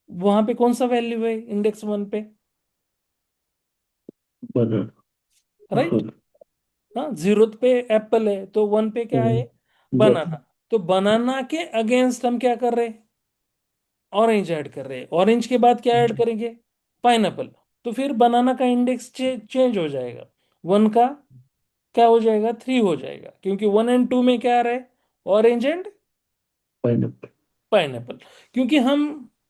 A: वहां पे कौन सा वैल्यू है इंडेक्स 1 पे,
C: Banana.
A: राइट। हाँ, 0 पे एप्पल है तो 1 पे क्या है,
C: Yes.
A: बनाना। तो बनाना के अगेंस्ट हम क्या कर रहे हैं, ऑरेंज ऐड कर रहे हैं। ऑरेंज के बाद क्या ऐड करेंगे, पाइनएप्पल। तो फिर बनाना का इंडेक्स चेंज हो जाएगा, 1 का क्या हो जाएगा, 3 हो जाएगा, क्योंकि 1 एंड 2 में क्या आ रहा है, ऑरेंज एंड
C: Pineapple.
A: पाइनएप्पल। क्योंकि हम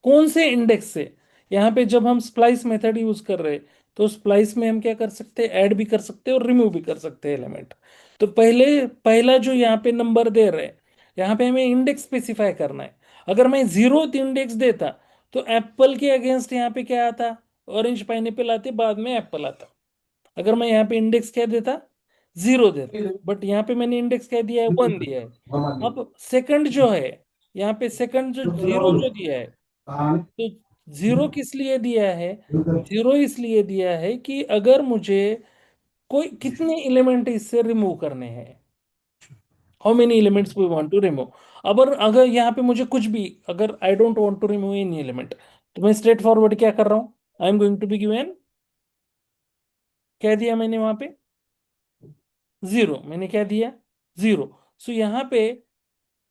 A: कौन से इंडेक्स से, यहाँ पे जब हम स्प्लाइस मेथड यूज कर रहे हैं, तो स्प्लाइस में हम क्या कर सकते हैं, ऐड भी कर सकते हैं और रिमूव भी कर सकते हैं एलिमेंट। तो पहला जो यहाँ पे नंबर दे रहे हैं, यहाँ पे हमें इंडेक्स स्पेसिफाई करना है। अगर मैं 0 इंडेक्स देता तो एप्पल के अगेंस्ट यहाँ पे क्या आता, ऑरेंज पाइनएप्पल आते, बाद में एप्पल आता। अगर मैं यहाँ पे इंडेक्स क्या देता, 0 देता, बट यहाँ पे मैंने इंडेक्स क्या दिया है, 1 दिया है। अब सेकंड जो है, यहाँ पे सेकंड जो 0 जो दिया है, तो 0 किस लिए दिया है, 0 इसलिए दिया है कि अगर मुझे कोई कितने एलिमेंट इससे रिमूव करने हैं, how many elements we want to remove. अगर अगर यहाँ पे मुझे कुछ भी, अगर I don't want to remove any element, तो मैं स्ट्रेट फॉरवर्ड क्या कर रहा हूँ, I am going to be given, क्या दिया मैंने वहां पे, 0। मैंने क्या दिया, 0। सो यहाँ पे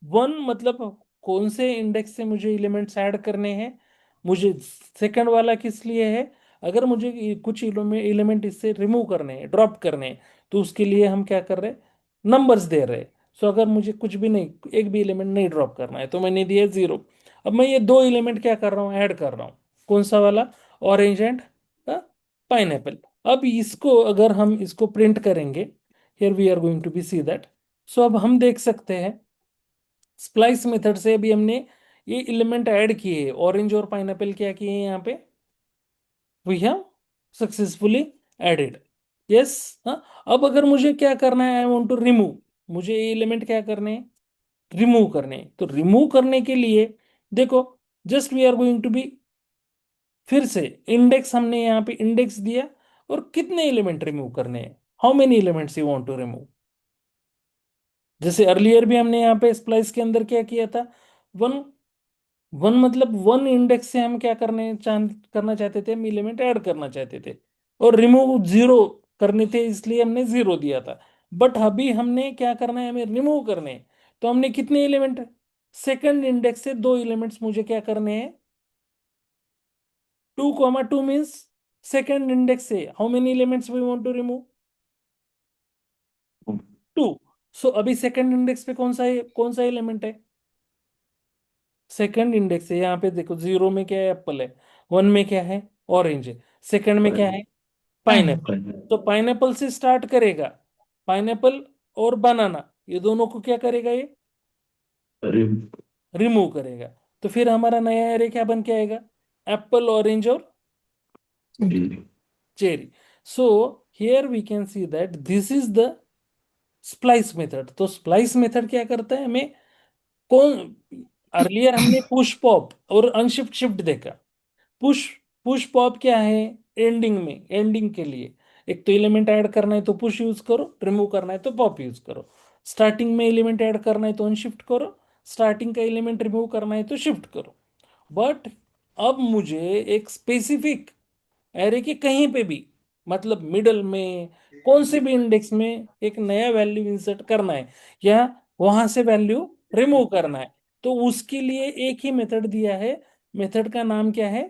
A: 1 मतलब कौन से इंडेक्स से मुझे एलिमेंट्स ऐड करने हैं, मुझे सेकंड वाला किस लिए है, अगर मुझे कुछ एलिमेंट इससे रिमूव करने हैं, ड्रॉप करने हैं, तो उसके लिए हम क्या कर रहे हैं, नंबर्स दे रहे हैं। सो अगर मुझे कुछ भी नहीं, एक भी एलिमेंट नहीं ड्रॉप करना है, तो मैंने दिया 0। अब मैं ये दो एलिमेंट क्या कर रहा हूँ, ऐड कर रहा हूँ, कौन सा वाला, ऑरेंज एंड पाइनएप्पल। अब इसको अगर हम इसको प्रिंट करेंगे, here we are going to be see that. So अब हम देख सकते हैं स्प्लाइस मेथड से अभी हमने ये एलिमेंट ऐड किए, ऑरेंज और पाइनएप्पल क्या किए यहाँ पे, we have successfully added. Yes. हाँ, अब अगर मुझे क्या करना है, आई वांट टू रिमूव, मुझे ये एलिमेंट क्या करने हैं, रिमूव करने हैं। तो रिमूव करने के लिए देखो, just we are going to be, फिर से इंडेक्स हमने यहाँ पे इंडेक्स दिया, और कितने एलिमेंट रिमूव करने हैं, how many elements you want to remove. जैसे अर्लियर भी हमने यहाँ पे स्प्लाइस के अंदर क्या किया था, वन, वन मतलब वन इंडेक्स से हम क्या करना चाहते थे, हम एलिमेंट ऐड करना चाहते थे, और रिमूव जीरो करने थे, इसलिए हमने जीरो दिया था। बट अभी हमने क्या करना है, हमें रिमूव करने हैं। तो हमने कितने एलिमेंट, सेकंड इंडेक्स से दो एलिमेंट्स मुझे क्या करने हैं, 2, 2 मीन्स सेकंड इंडेक्स से how many elements we want to remove, 2। So अभी सेकंड इंडेक्स पे कौन सा एलिमेंट है, सेकंड इंडेक्स है, यहाँ पे देखो, जीरो में क्या है, एप्पल है, वन में क्या है, ऑरेंज है, सेकंड में क्या है, पाइनएप्पल। तो पाइनएप्पल से स्टार्ट करेगा, पाइनएप्पल और बनाना, ये दोनों को क्या करेगा, ये रिमूव करेगा। तो फिर हमारा नया एरे क्या बन के आएगा, एप्पल, ऑरेंज और cherry. So here we can see that this is the splice method. तो स्प्लाइस मेथड क्या करता है, हमें कौन, अर्लियर हमने पुश पॉप और अनशिफ्ट शिफ्ट देखा। पुश पुश पॉप क्या है, एंडिंग में, एंडिंग के लिए एक तो एलिमेंट ऐड करना है तो पुश यूज करो, रिमूव करना है तो पॉप यूज करो। स्टार्टिंग में एलिमेंट ऐड करना है तो अनशिफ्ट करो, स्टार्टिंग का एलिमेंट रिमूव करना है तो शिफ्ट करो। बट अब मुझे एक स्पेसिफिक एरे के कहीं पे भी, मतलब मिडल में, कौन से भी इंडेक्स में एक नया वैल्यू इंसर्ट करना है, या वहां से वैल्यू रिमूव करना है, तो उसके लिए एक ही मेथड दिया है। मेथड का नाम क्या है,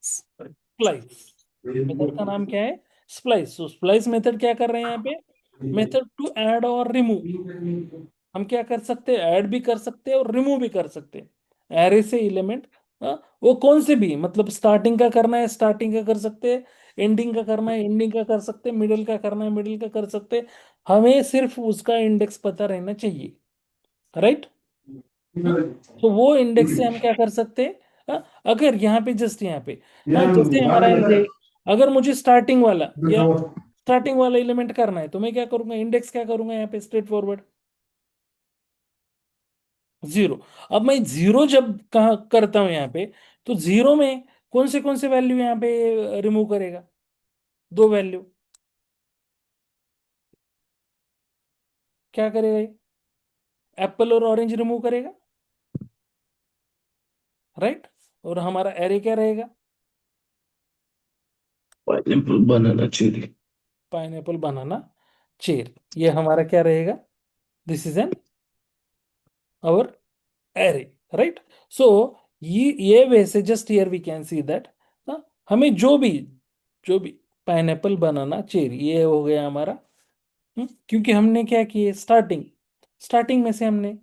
A: स्प्लाइस। मेथड का नाम क्या है, स्प्लाइस। तो स्प्लाइस मेथड क्या कर रहे हैं यहाँ पे, मेथड टू ऐड और रिमूव। हम क्या कर सकते हैं, ऐड भी कर सकते हैं और रिमूव भी कर सकते हैं एरे से एलिमेंट। वो कौन से भी, मतलब स्टार्टिंग का करना है स्टार्टिंग का कर सकते हैं, एंडिंग का करना है एंडिंग का कर सकते हैं, मिडिल का करना है मिडिल का कर सकते हैं। हमें सिर्फ उसका इंडेक्स पता रहना चाहिए, राइट। तो वो इंडेक्स से हम क्या कर सकते हैं, अगर यहाँ पे, जस्ट यहाँ पे, जैसे हमारा ये, अगर मुझे स्टार्टिंग वाला एलिमेंट करना है, तो मैं क्या करूंगा, इंडेक्स क्या करूंगा यहाँ पे, स्ट्रेट फॉरवर्ड जीरो। अब मैं जीरो जब कहा करता हूं यहाँ पे, तो जीरो में कौन से वैल्यू यहाँ पे रिमूव करेगा, दो वैल्यू, क्या करेगा ये, एप्पल और ऑरेंज रिमूव करेगा, राइट। और हमारा एरे क्या रहेगा,
C: pineapple banana cherry.
A: Pineapple, banana, cherry, ये हमारा क्या रहेगा, this is an our array, right. So ये वैसे just here we can see that, हमें जो भी पाइनएप्पल, बनाना, चेरी, ये हो गया हमारा। क्योंकि हमने क्या किए, स्टार्टिंग में से हमने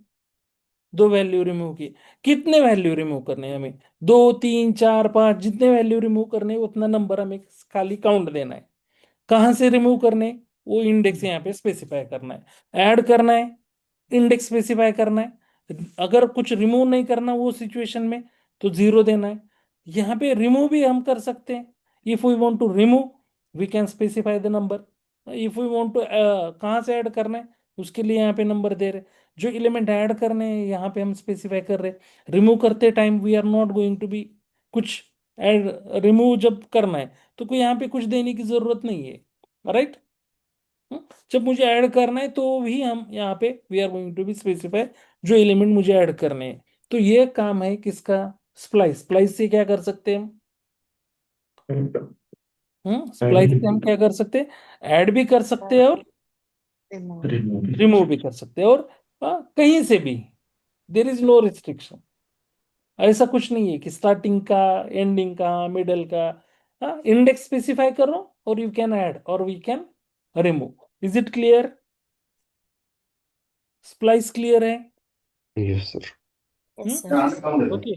A: दो वैल्यू रिमूव की। कितने वैल्यू रिमूव करने हैं हमें, दो, तीन, चार, पांच, जितने वैल्यू रिमूव करने हैं उतना नंबर हमें खाली काउंट देना है। कहाँ से रिमूव करने, वो इंडेक्स यहाँ पे स्पेसिफाई करना है, ऐड करना है, इंडेक्स स्पेसिफाई करना है। अगर कुछ रिमूव नहीं करना वो सिचुएशन में, तो जीरो देना है। यहाँ पे रिमूव भी हम कर सकते हैं, if we want to remove we can specify the number. If we want to कहाँ से ऐड करना है, उसके लिए यहाँ पे नंबर दे रहे, जो एलिमेंट ऐड करने हैं यहाँ पे हम स्पेसिफाई कर रहे। रिमूव करते time we are not going to be कुछ ऐड, रिमूव जब करना है तो कोई यहाँ पे कुछ देने की जरूरत नहीं है, राइट। जब मुझे ऐड करना है तो भी हम यहाँ पे we are going to be specify जो एलिमेंट मुझे ऐड करने हैं। तो ये काम है किसका, स्प्लाइस। स्प्लाइस से क्या कर सकते हैं हम, स्प्लाइस से हम क्या कर सकते हैं, ऐड भी कर सकते हैं और
B: रिमूव।
A: रिमूव भी कर सकते हैं, और कहीं से भी, देर इज नो रिस्ट्रिक्शन। ऐसा कुछ नहीं है कि स्टार्टिंग का, एंडिंग का, मिडल का, इंडेक्स स्पेसिफाई करो और यू कैन ऐड और we can remove. Is it clear, splice clear है।
C: Yes sir.
B: Yes sir.
A: Okay.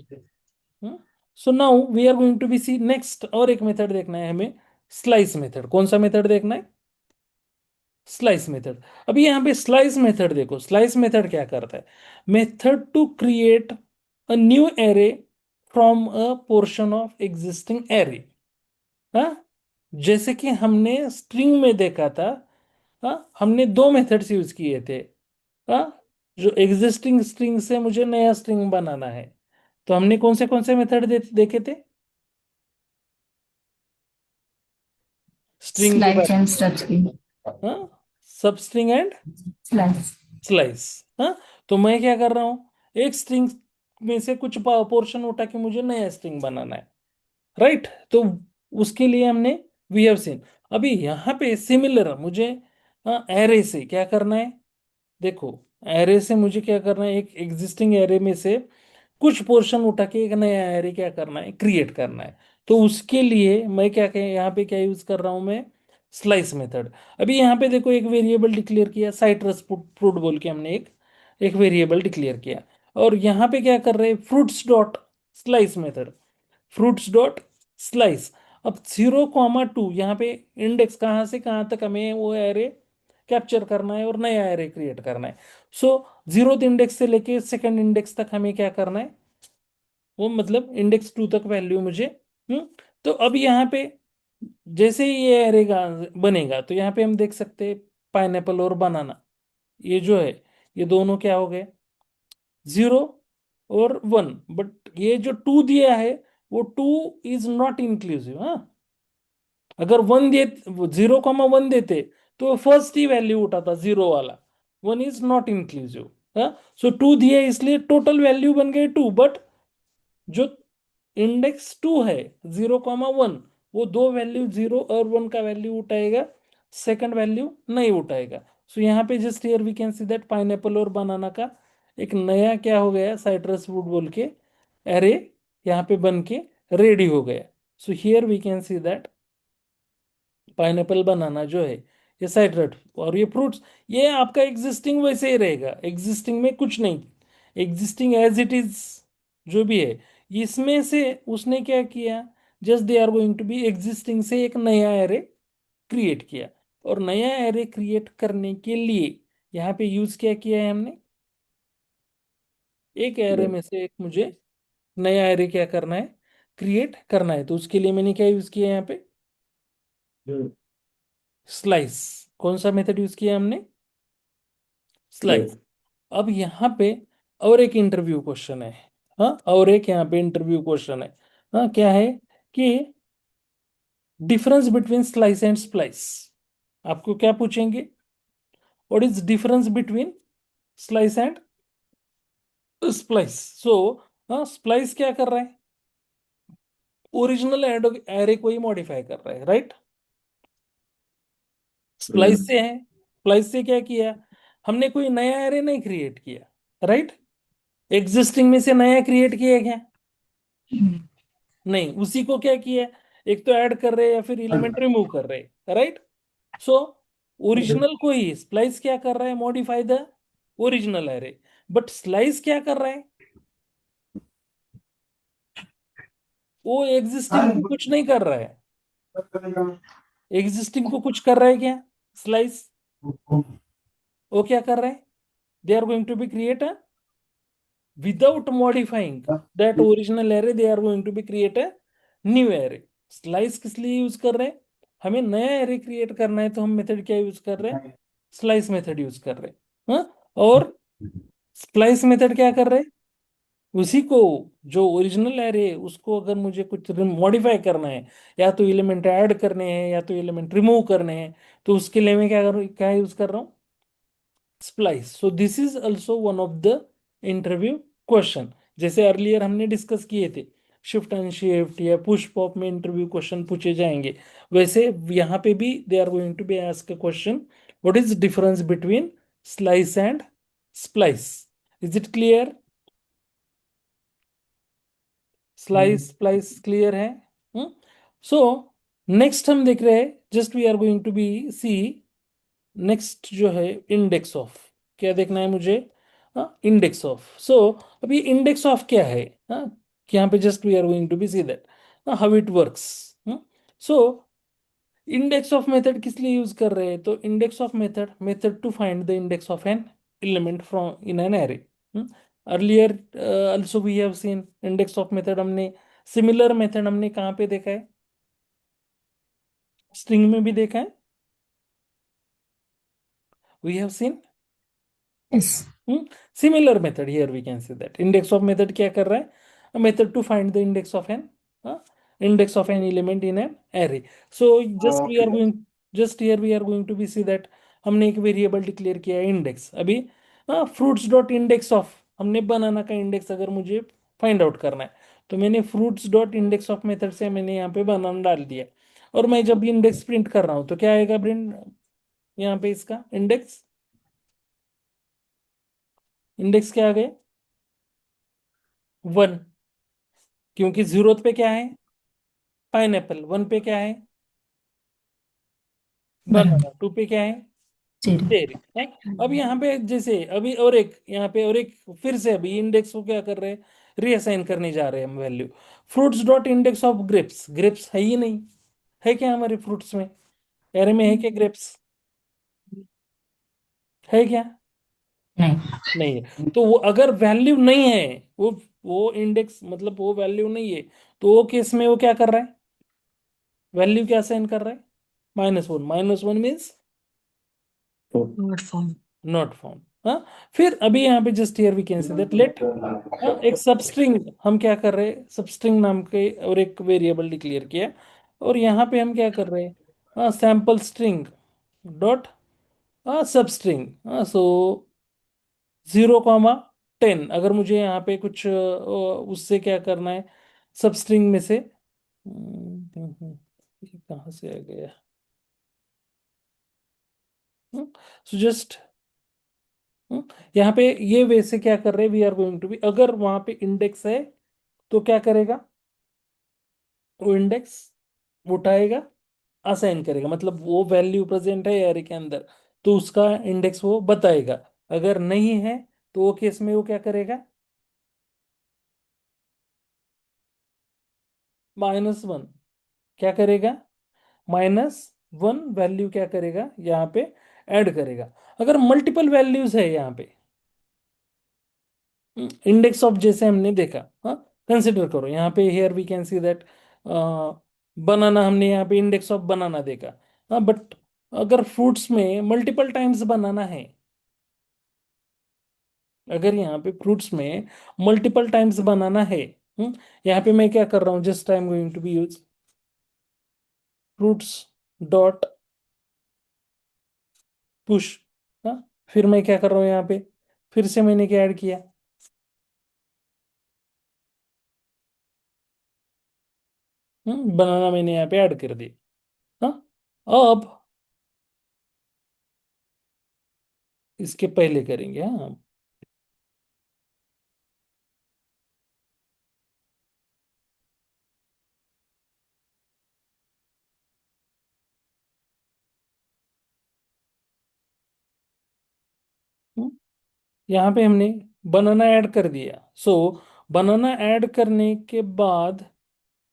A: So now we are going to be see next, और एक मेथड देखना है हमें, स्लाइस मेथड। कौन सा मेथड देखना है, स्लाइस मेथड। अभी यहाँ पे स्लाइस मेथड देखो, स्लाइस मेथड क्या करता है, method to create a new array from a portion of existing array. हाँ, जैसे कि हमने स्ट्रिंग में देखा था। हाँ, हमने दो मेथड्स यूज किए थे। हाँ, जो एग्जिस्टिंग स्ट्रिंग से मुझे नया स्ट्रिंग बनाना है, तो हमने कौन से मेथड देखे थे स्ट्रिंग के
D: Slice
A: बारे
D: and string.
A: में? हाँ, सब स्ट्रिंग एंड
D: Slice.
A: स्लाइस। हाँ, तो मैं क्या कर रहा हूं, एक स्ट्रिंग में से कुछ पोर्शन उठा के मुझे नया स्ट्रिंग बनाना है, राइट? तो उसके लिए हमने वी हैव सीन। अभी यहाँ पे सिमिलर मुझे एरे से क्या करना है, देखो, एरे से मुझे क्या करना है, एक एग्जिस्टिंग एरे में से कुछ पोर्शन उठा के एक नया एरे क्या करना है, क्रिएट करना है। तो उसके लिए मैं क्या कह यहाँ पे क्या यूज कर रहा हूं मैं, स्लाइस मेथड। अभी यहाँ पे देखो एक वेरिएबल डिक्लेयर किया, साइट्रस फ्रूट बोल के हमने एक एक वेरिएबल डिक्लेयर किया, और यहाँ पे क्या कर रहे हैं, fruits dot slice method, fruits dot slice. अब 0,2 यहाँ पे इंडेक्स कहाँ से कहाँ तक हमें वो एरे कैप्चर करना है और नया एरे क्रिएट करना है। सो जीरो इंडेक्स से लेके सेकंड इंडेक्स तक हमें क्या करना है, वो मतलब इंडेक्स 2 तक वैल्यू मुझे। हम्म तो अब यहाँ पे जैसे ही ये एरे बनेगा, तो यहाँ पे हम देख सकते हैं पाइनएप्पल और बनाना, ये जो है, ये दोनों क्या हो गए, 0 और 1। बट ये जो 2 दिया है, वो 2 इज नॉट इंक्लूसिव। हाँ, अगर 0,1 देते तो फर्स्ट ही वैल्यू उठाता 0 वाला, 1 इज नॉट इंक्लूसिव। हाँ, सो 2 दिया इसलिए टोटल वैल्यू बन गए 2, बट जो इंडेक्स 2 है 0,1, वो दो वैल्यू 0 और 1 का वैल्यू उठाएगा, सेकंड वैल्यू नहीं उठाएगा। सो यहाँ पे just here we can see that pineapple और बनाना का एक नया क्या हो गया, साइट्रस फ्रूट बोल के एरे यहाँ पे बन के रेडी हो गया। So here we can see that pineapple banana जो है, ये साइट्रस और ये फ्रूट्स, ये आपका एग्जिस्टिंग वैसे ही रहेगा, एग्जिस्टिंग में कुछ नहीं, एग्जिस्टिंग एज इट इज जो भी है। इसमें से उसने क्या किया, just they are going to be existing से एक नया एरे क्रिएट किया, और नया एरे क्रिएट करने के लिए यहाँ पे यूज क्या किया है हमने, एक एरे में से एक मुझे नया एरे क्या करना है, क्रिएट करना है। तो उसके लिए मैंने क्या यूज किया है यहाँ पे, स्लाइस। कौन सा मेथड यूज किया हमने, स्लाइस। अब यहाँ पे और एक इंटरव्यू क्वेश्चन है। हाँ, और एक यहाँ पे इंटरव्यू क्वेश्चन है। हाँ, क्या है कि difference between slice and splice. आपको क्या पूछेंगे, what is difference between slice and splice. So हाँ, स्प्लाइस क्या कर रहा है, ओरिजिनल एरे को ही मॉडिफाई कर रहा है, राइट? स्प्लाइस से है, स्प्लाइस से क्या किया, हमने कोई नया एरे नहीं क्रिएट किया, राइट? एग्जिस्टिंग में से नया क्रिएट किया क्या, नहीं, उसी को क्या किया, एक तो ऐड कर रहे हैं या फिर एलिमेंट रिमूव कर रहे हैं, राइट? सो ओरिजिनल को ही स्प्लाइस क्या कर रहा है, modify the original array. But slice क्या कर रहा है, वो एग्जिस्टिंग को कुछ नहीं कर रहा है। एग्जिस्टिंग को कुछ कर रहा है क्या स्लाइस, वो क्या कर रहा है, they are going to be create a without modifying that original array, they are going to be create a new array। Slice किस लिए यूज कर रहे हैं, हमें नया एरे क्रिएट करना है, तो हम मेथड क्या यूज कर रहे हैं, स्लाइस मेथड यूज कर रहे हैं। हाँ? और स्प्लाइस मेथड क्या कर रहे हैं, उसी को, जो ओरिजिनल एरे है उसको अगर मुझे कुछ मॉडिफाई करना है, या तो एलिमेंट ऐड करने हैं या तो एलिमेंट रिमूव करने हैं, तो उसके लिए मैं क्या यूज कर रहा हूँ, splice. So this is also one of the interview question. जैसे अर्लियर हमने डिस्कस किए थे, शिफ्ट एंड शिफ्ट या पुश पॉप में इंटरव्यू क्वेश्चन पूछे जाएंगे, वैसे यहाँ पे भी they are going to be ask a question, what is difference between slice and splice. Is it clear, slice splice clear है? सो नेक्स्ट हम देख रहे हैं, just we are going to be see next जो है index of, क्या देखना है मुझे, इंडेक्स ऑफ। सो अभी इंडेक्स ऑफ क्या है, हाँ, यहाँ पे just we are going to be see that how it works. So index of method किस लिए यूज कर रहे हैं, तो index of method to find the index of an element from in an array. Earlier also we have seen index of method, हमने similar method हमने कहाँ पे देखा है? स्ट्रिंग में भी देखा है, we have seen
B: Yes.
A: Similar method. Here we can say that index of method क्या कर रहा है? Method to find the index of an element in an array. So just here we are going to be see that हमने एक variable declare किया है index अभी, fruits dot index of, हमने बनाना का इंडेक्स अगर मुझे फाइंड आउट करना है तो मैंने fruits dot index of method से मैंने यहाँ पे बनाना डाल दिया, और मैं जब इंडेक्स प्रिंट कर रहा हूँ तो क्या आएगा प्रिंट यहाँ पे? इसका इंडेक्स क्या आ गया? 1, क्योंकि जीरो पे क्या है? पाइनएप्पल। 1 पे क्या है?
B: Banana.
A: बनाना। 2 पे क्या है?
B: Cherry.
A: चेरी है। अब यहाँ पे जैसे अभी और एक यहाँ पे और एक फिर से अभी इंडेक्स को क्या कर रहे हैं? रीअसाइन करने जा रहे हैं हम value. Fruits dot index of grapes, grapes है ही नहीं, है क्या हमारे फ्रूट्स में? एरे में है क्या ग्रेप्स? है क्या?
B: नहीं.
A: नहीं है। तो वो अगर वैल्यू नहीं है, वो इंडेक्स मतलब वो वैल्यू नहीं है, तो वो केस में वो क्या कर रहा है? वैल्यू क्या साइन कर रहा है? -1। -1 means
B: Not found.
A: Not found. हाँ, फिर अभी यहाँ पे just here we can say that let, एक सबस्ट्रिंग हम क्या कर रहे हैं? सबस्ट्रिंग नाम के और एक वेरिएबल डिक्लेयर किया, और यहाँ पे हम क्या कर रहे हैं? Sample string dot substring. So 0, 10, अगर मुझे यहाँ पे कुछ उससे क्या करना है सबस्ट्रिंग में से, ये कहाँ से आ गया? सो जस्ट यहाँ पे ये वैसे क्या कर रहे हैं? We are going to be, अगर वहां पे इंडेक्स है तो क्या करेगा? वो इंडेक्स उठाएगा, असाइन करेगा, मतलब वो वैल्यू प्रेजेंट है एरे के अंदर तो उसका इंडेक्स वो बताएगा। अगर नहीं है तो वो केस में वो क्या करेगा? -1 क्या करेगा? -1 वैल्यू क्या करेगा यहाँ पे? ऐड करेगा। अगर मल्टीपल वैल्यूज है यहाँ पे, इंडेक्स ऑफ जैसे हमने देखा, हाँ, कंसिडर करो यहाँ पे, here we can see that banana, हमने यहाँ पे इंडेक्स ऑफ बनाना देखा। हाँ, बट अगर फ्रूट्स में मल्टीपल टाइम्स बनाना है, अगर यहाँ पे फ्रूट्स में मल्टीपल टाइम्स बनाना है, यहाँ पे मैं क्या कर रहा हूँ? Just I am going to be use fruits dot push. हाँ, फिर मैं क्या कर रहा हूँ यहाँ पे? फिर से मैंने क्या ऐड किया? बनाना मैंने यहाँ पे ऐड कर दिया। हाँ, अब इसके पहले करेंगे। हाँ, यहाँ पे हमने बनाना ऐड कर दिया। सो बनाना ऐड करने के बाद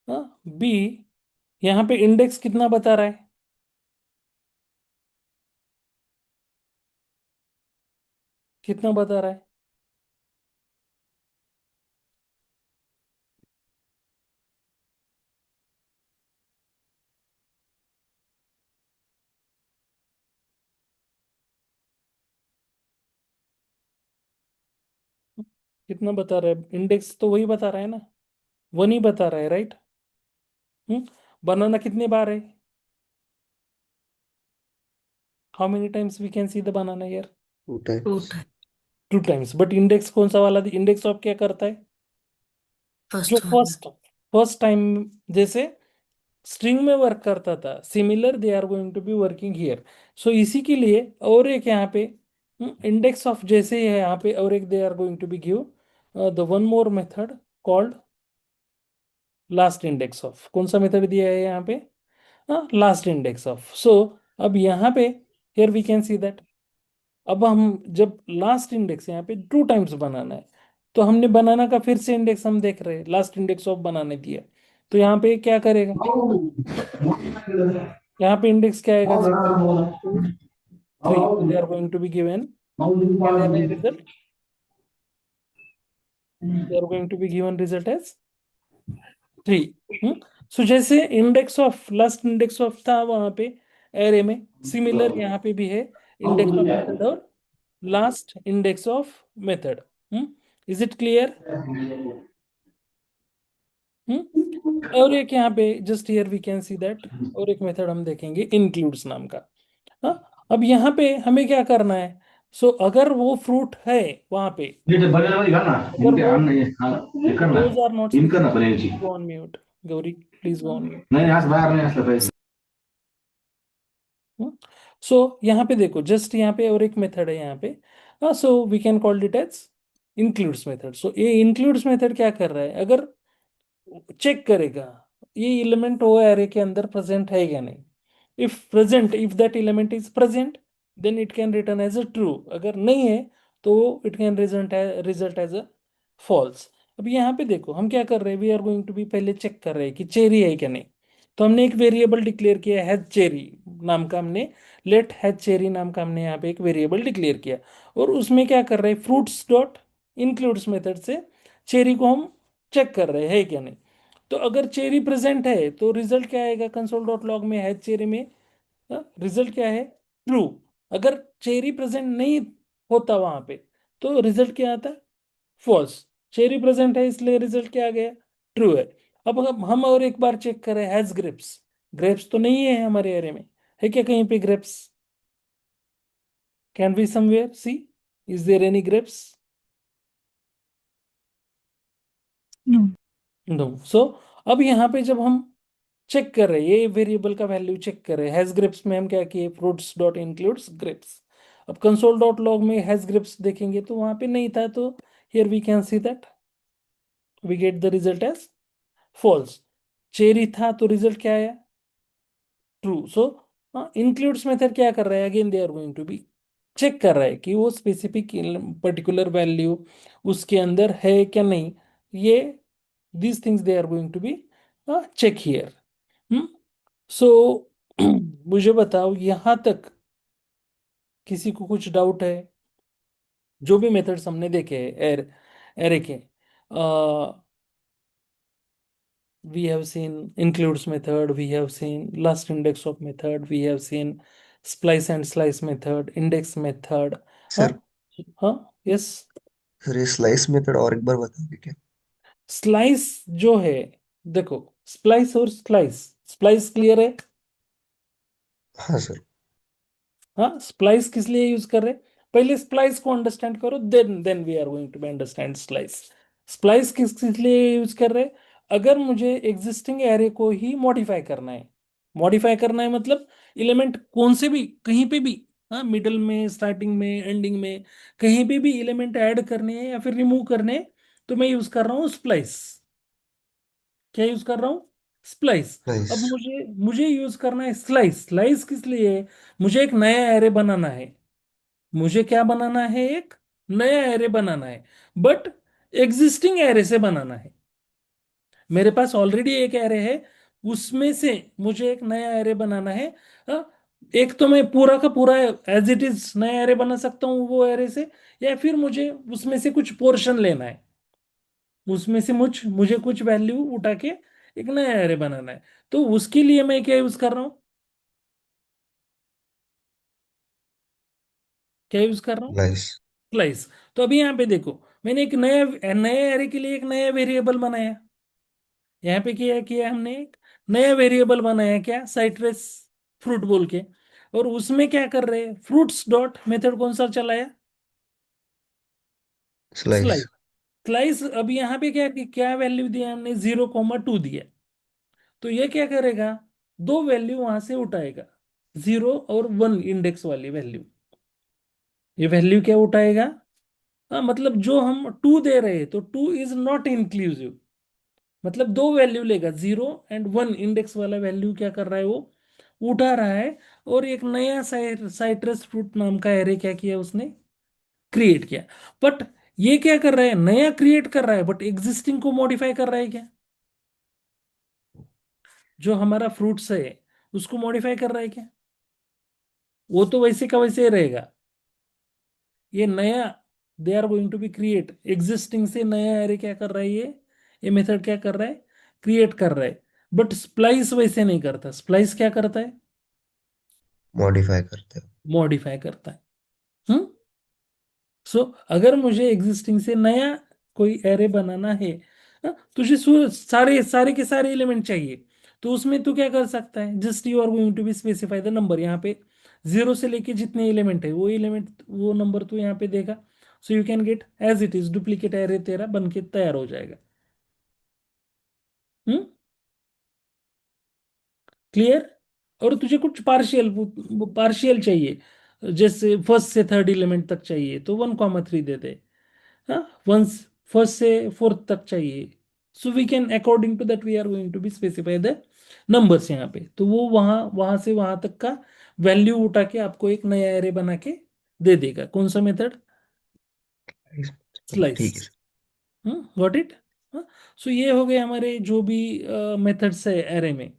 A: बी, यहाँ पे इंडेक्स कितना बता रहा है? कितना बता रहा है? कितना बता रहा है? इंडेक्स तो वही बता रहा है ना, वो नहीं बता रहा है, राइट? बनाना कितने बार है? How many times we can see the banana here?
C: 2
B: Two
C: times.
B: times.
A: 2 times. But index कौन सा वाला? इंडेक्स ऑफ क्या करता है? जो
B: First one.
A: First first time जैसे स्ट्रिंग में वर्क करता था, similar they are going to be working here. So इसी के लिए और एक यहाँ पे इंडेक्स ऑफ जैसे ही है यहाँ पे, और एक they are going to be give the one more method called last index of. कौन सा मेथड दिया है यहाँ पे? Last index of. सो अब यहाँ पे here we can see that, अब हम जब लास्ट इंडेक्स यहाँ पे 2 टाइम्स बनाना है, तो हमने बनाना का फिर से इंडेक्स हम देख रहे हैं, लास्ट इंडेक्स ऑफ बनाने दिया, तो यहाँ पे क्या करेगा? यहाँ पे इंडेक्स क्या आएगा? 0, 1, 2, 3 they are going to be given result they are going to be given result as 3. So जैसे index of last index of था वहां पे एरे में, सिमिलर यहाँ पे भी है इंडेक्स ऑफ मेथड और last index of method. Is it clear? और एक यहाँ पे just here we can see that, और एक मेथड हम देखेंगे इंक्लूड्स नाम का. अब यहाँ पे हमें क्या करना है? सो अगर वो फ्रूट है वहां पे, अगर वो those are not go on mute. Gauri please go on mute. So यहाँ पे देखो, जस्ट यहाँ पे और एक मेथड है यहाँ पे. So we can call it as includes method. So ये इंक्लूड्स मेथड क्या कर रहा है? अगर चेक करेगा ये एलिमेंट वो एरे के अंदर प्रेजेंट है या नहीं. If present, if that element is present, then it can return as a true. अगर नहीं है तो it can result as a false. अब यहाँ पे देखो हम क्या कर रहे हैं, we are going to be पहले चेक कर रहे हैं कि चेरी है क्या नहीं. तो हमने एक वेरिएबल डिक्लेयर किया हैज चेरी नाम का. हमने लेट हैज चेरी नाम का हमने यहाँ पे एक वेरिएबल डिक्लेयर किया, और उसमें क्या कर रहे हैं, फ्रूट्स डॉट इंक्लूड्स मेथड से चेरी को हम चेक कर रहे हैं क्या नहीं. तो अगर चेरी प्रेजेंट है तो रिजल्ट क्या आएगा, कंसोल डॉट लॉग में हैज चेरी में रिजल्ट क्या है, ट्रू. अगर चेरी प्रेजेंट नहीं होता वहां पे तो रिजल्ट क्या आता है, फॉल्स. चेरी प्रेजेंट है इसलिए रिजल्ट क्या आ गया, ट्रू है. अब हम और एक बार चेक करें हैज ग्रेप्स. ग्रेप्स तो नहीं है हमारे एरे में, है क्या कहीं पे grapes? Can be somewhere see, is there any grapes?
B: No.
A: No. So अब यहाँ पे जब हम चेक कर रहे हैं ये वेरिएबल का वैल्यू चेक कर रहे हैं, हैज ग्रेप्स में हम क्या किए, फ्रूट्स डॉट इंक्लूड्स ग्रेप्स. अब कंसोल डॉट लॉग में हैज ग्रेप्स देखेंगे तो वहां पे नहीं था, तो here we can see that we get the result as false. Cherry था तो रिजल्ट क्या आया, ट्रू. सो इंक्लूड्स मेथड क्या कर रहा है, again they are going to be check कर रहा है कि वो स्पेसिफिक पर्टिकुलर वैल्यू उसके अंदर है क्या नहीं. ये these things they are going to be check here. सो मुझे बताओ यहां तक किसी को कुछ डाउट है? जो भी मेथड्स हमने देखे एर एरे के, we have seen includes method, we have seen last index of method, we have seen splice and slice method, index method. हाँ.
D: सर
A: हाँ. यस.
D: सर ये स्लाइस मेथड और एक बार बताओगे क्या?
A: स्लाइस जो है, देखो स्प्लाइस और स्लाइस, स्प्लाइस क्लियर है?
D: हाँ सर.
A: हाँ. स्प्लाइस किस लिए यूज कर रहे हैं, पहले स्प्लाइस को अंडरस्टैंड करो, then we are going to be understand splice. Splice किस किस लिए यूज कर रहे हैं, अगर मुझे एग्जिस्टिंग एरे को ही मॉडिफाई करना है. मॉडिफाई करना है मतलब एलिमेंट कौन से भी कहीं पे भी, हाँ, मिडल में, स्टार्टिंग में, एंडिंग में, कहीं पे भी एलिमेंट ऐड करने हैं या फिर रिमूव करने हैं, तो मैं यूज कर रहा हूँ स्प्लाइस. क्या यूज कर रहा हूँ, स्प्लाइस. अब
D: नाइस.
A: मुझे मुझे यूज करना है स्लाइस. स्लाइस किस लिए है, मुझे एक नया एरे बनाना है. मुझे क्या बनाना है, एक नया एरे बनाना है, बट एग्जिस्टिंग एरे से बनाना है. मेरे पास ऑलरेडी एक एरे है, उसमें से मुझे एक नया एरे बनाना है. हाँ, एक तो मैं पूरा का पूरा एज इट इज नया एरे बना सकता हूँ वो एरे से, या फिर मुझे उसमें से कुछ पोर्शन लेना है, उसमें से मुझे कुछ वैल्यू उठा के एक नया एरे बनाना है. तो उसके लिए मैं क्या यूज कर रहा हूँ, क्या यूज कर रहा हूँ,
D: नाइस.
A: स्लाइस. तो अभी यहाँ पे देखो, मैंने एक नया नए एरे के लिए एक नया वेरिएबल बनाया. यहाँ पे क्या किया हमने, एक नया वेरिएबल बनाया, क्या, साइट्रस फ्रूट बोल के. और उसमें क्या कर रहे हैं, फ्रूट्स डॉट मेथड कौन सा चलाया,
D: स्लाइस.
A: स्लाइस. स्लाइस. अब यहाँ पे क्या क्या वैल्यू दिया हमने, 0,2 दिया. तो ये क्या करेगा, दो वैल्यू वहां से उठाएगा, 0 और 1 इंडेक्स वाली वैल्यू. ये वैल्यू क्या उठाएगा, हाँ, मतलब जो हम 2 दे रहे हैं तो 2 इज नॉट इंक्लूसिव, मतलब दो वैल्यू लेगा, 0 और 1 इंडेक्स वाला वैल्यू क्या कर रहा है, वो उठा रहा है. और एक नया साइट्रस फ्रूट नाम का एरे क्या किया उसने, क्रिएट किया. बट ये क्या कर रहा है, नया क्रिएट कर रहा है, बट एग्जिस्टिंग को मॉडिफाई कर रहा है क्या, जो हमारा फ्रूट्स है उसको मॉडिफाई कर रहा है क्या, वो तो वैसे का वैसे ही रहेगा. ये नया they are going to be create, existing से नया एरे क्या कर रहा है, ये मेथड क्या कर रहा है, क्रिएट कर रहा है। बट स्प्लाइस वैसे नहीं करता, स्प्लाइस क्या करता है,
D: मॉडिफाई करते हो।
A: मॉडिफाई करता है। हम्म सो अगर मुझे एग्जिस्टिंग से नया कोई एरे बनाना है, तुझे सारे सारे के सारे एलिमेंट चाहिए, तो उसमें तू क्या कर सकता है, just you are going to be specify the number. यहाँ पे जीरो से लेके जितने एलिमेंट है वो एलिमेंट वो नंबर तू यहाँ पे देगा। So you can get as it is duplicate array तेरा बन के तैयार हो जाएगा। Hmm clear. और तुझे कुछ पार्शियल पार्शियल चाहिए, जैसे फर्स्ट से थर्ड एलिमेंट तक चाहिए तो 1,3 दे दे। हाँ, वंस फर्स्ट से फोर्थ तक चाहिए, so we can according to that we are going to be specify the numbers यहाँ पे। तो वो वहां वहां से वहां तक का वैल्यू उठा के आपको एक नया एरे बना के दे देगा। कौन सा मेथड, स्लाइस।
D: ठीक है सर।
A: Got it. सो ये हो गए हमारे जो भी मेथड्स है एरे में।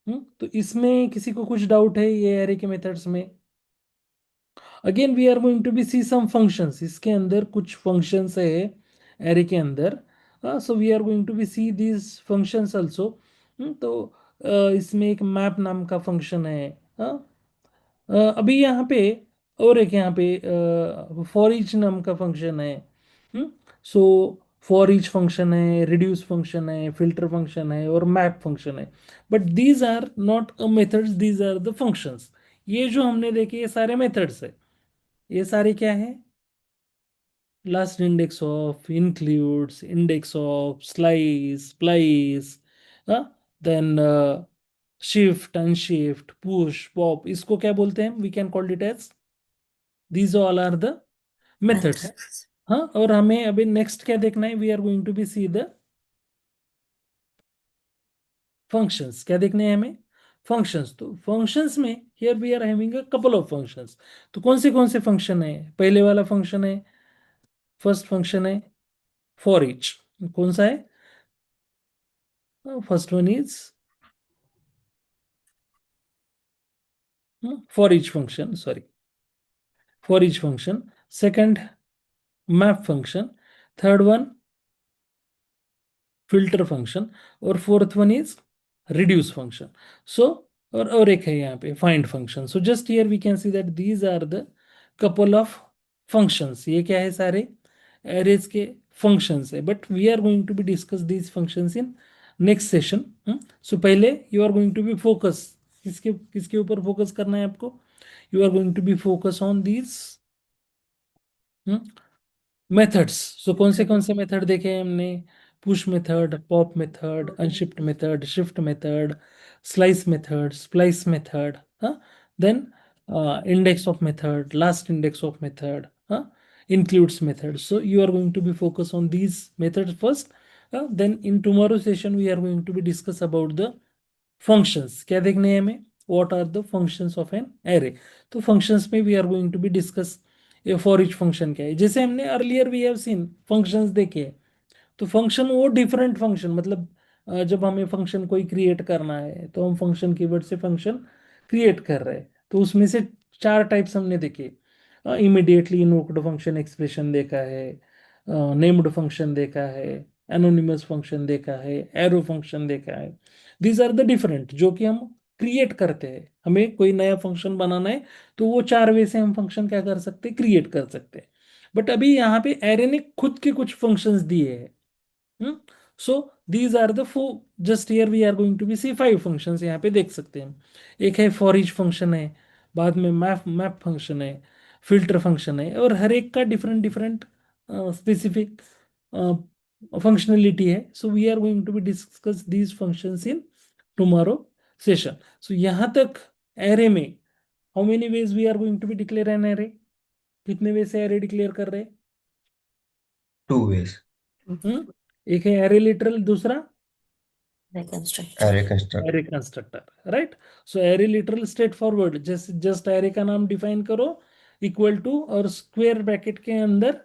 A: तो इसमें किसी को कुछ डाउट है ये एरे के मेथड्स में? Again we are going to be see some functions, इसके अंदर कुछ फंक्शंस है एरे के अंदर। So we are going to be see these functions also. तो इसमें एक मैप नाम का फंक्शन है। अभी यहाँ पे और एक यहाँ पे फॉर ईच नाम का फंक्शन है। सो फॉर ईच फंक्शन है, रिड्यूस फंक्शन है, फिल्टर फंक्शन है और मैप फंक्शन है। But these are not a methods, these are the functions. ये जो हमने देखे ये सारे मेथड्स है। ये सारे क्या है, last index of, includes, index of, slice, splice, then shift, unshift, push, pop, इसको क्या बोलते हैं, we can call it as, these all are the methods. हाँ, और हमें अभी नेक्स्ट क्या देखना है, we are going to be see the functions. क्या देखने हैं हमें, फंक्शंस। तो फंक्शंस में here we are having a couple of functions. तो कौन से फंक्शन है, पहले वाला फंक्शन है, फर्स्ट फंक्शन है फॉर ईच। कौन सा है, first one is for each function, sorry, for each function. Second, map function. Third one, filter function. और fourth one is reduce function. So और एक है यहाँ पे find function. So just here we can see that these are the couple of functions. ये क्या है, सारे arrays के functions है, but we are going to be discuss these functions in next session. So पहले you are going to be focus, किसके किसके ऊपर फोकस करना है आपको, you are going to be focus on these methods. So कौन से मेथड देखे हैं हमने, push method, pop method, unshift method, shift method, slice method, splice method, then index of method, last index of method, includes method. So you are going to be focus on these methods first. Then in tomorrow session we are going to be discuss about the functions. क्या देखने हैं हमें, what are the functions of an array। तो functions में we are going to be discuss ये for each function क्या है। जैसे हमने earlier we have seen functions देखे हैं, तो फंक्शन वो डिफरेंट फंक्शन, मतलब जब हमें फंक्शन कोई क्रिएट करना है तो हम फंक्शन कीवर्ड से फंक्शन क्रिएट कर रहे हैं। तो उसमें से चार टाइप्स हमने देखे, इमिडिएटली इन्वोक्ड फंक्शन एक्सप्रेशन देखा है, नेम्ड फंक्शन देखा है, एनोनिमस फंक्शन देखा है, एरो फंक्शन देखा है। दीज आर द डिफरेंट जो कि हम क्रिएट करते हैं, हमें कोई नया फंक्शन बनाना है तो वो चार वे से हम फंक्शन क्या कर सकते हैं, क्रिएट कर सकते हैं। बट अभी यहाँ पे एरे ने खुद के कुछ फंक्शंस दिए हैं। So these are the four, just here we are going to be see 5 functions यहाँ पे देख सकते हैं। एक है फॉर ईच फंक्शन है, बाद में मैप फंक्शन है, फिल्टर फंक्शन है, और हर एक का डिफरेंट डिफरेंट स्पेसिफिक फंक्शनलिटी है। So we are going to be discuss these functions in tomorrow session. So यहाँ तक एरे में how many ways we are going to be declare an array, कितने way से एरे डिक्लेयर कर रहे हैं?
D: 2 ways।
A: एक है एरे लिटरल, दूसरा
B: Reconstruct.
D: Array construct.
A: Array constructor, right. So array literal straight forward, just array का नाम डिफाइन करो, इक्वल टू, और स्क्वायर ब्रैकेट के अंदर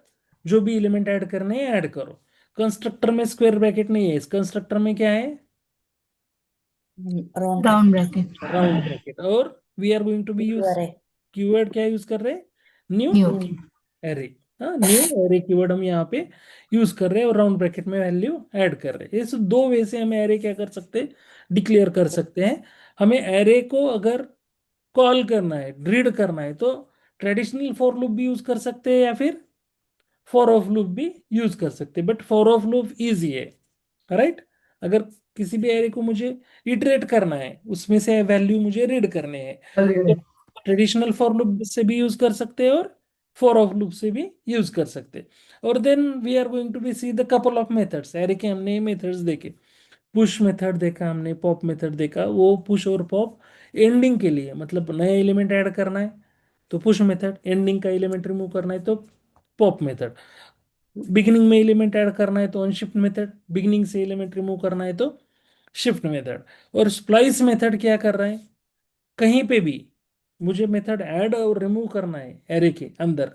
A: जो भी एलिमेंट ऐड करने हैं ऐड करो। कंस्ट्रक्टर में स्क्वायर ब्रैकेट नहीं है, इस कंस्ट्रक्टर में क्या है,
B: Round bracket.
A: Round bracket. और we are going to be use keyword क्या यूज कर रहे हैं, न्यू
B: New.
A: एरे। हाँ, न्यू एरे कीवर्ड हम यहाँ पे यूज कर रहे हैं और राउंड ब्रैकेट में वैल्यू ऐड कर रहे हैं। इस दो वे से हम एरे क्या कर सकते हैं, डिक्लेयर कर सकते हैं। हमें एरे को अगर कॉल करना है, रीड करना है, तो ट्रेडिशनल फॉर लूप भी यूज कर सकते हैं या फिर फॉर ऑफ लूप भी यूज कर सकते हैं, but for of loop easy है, राइट। अगर किसी भी एरे को मुझे इटरेट करना है, उसमें से वैल्यू मुझे रीड करने हैं, तो ट्रेडिशनल फॉर लूप से भी यूज कर सकते हैं और फॉर ऑफ लूप से भी यूज कर सकते हैं। और then we are going to be see the couple of methods. Array के हमने मेथड्स देखे, पुश मेथड देखा हमने, पॉप मेथड देखा। वो पुश और पॉप एंडिंग के लिए, मतलब नया एलिमेंट ऐड करना है तो पुश मेथड, एंडिंग का एलिमेंट रिमूव करना है तो पॉप मेथड, बिगिनिंग में एलिमेंट ऐड करना है तो अनशिफ्ट मेथड, बिगिनिंग से एलिमेंट रिमूव करना है तो शिफ्ट मेथड। और स्प्लाइस मेथड क्या कर रहा है, कहीं पे भी मुझे मेथड ऐड और रिमूव करना है एरे के अंदर,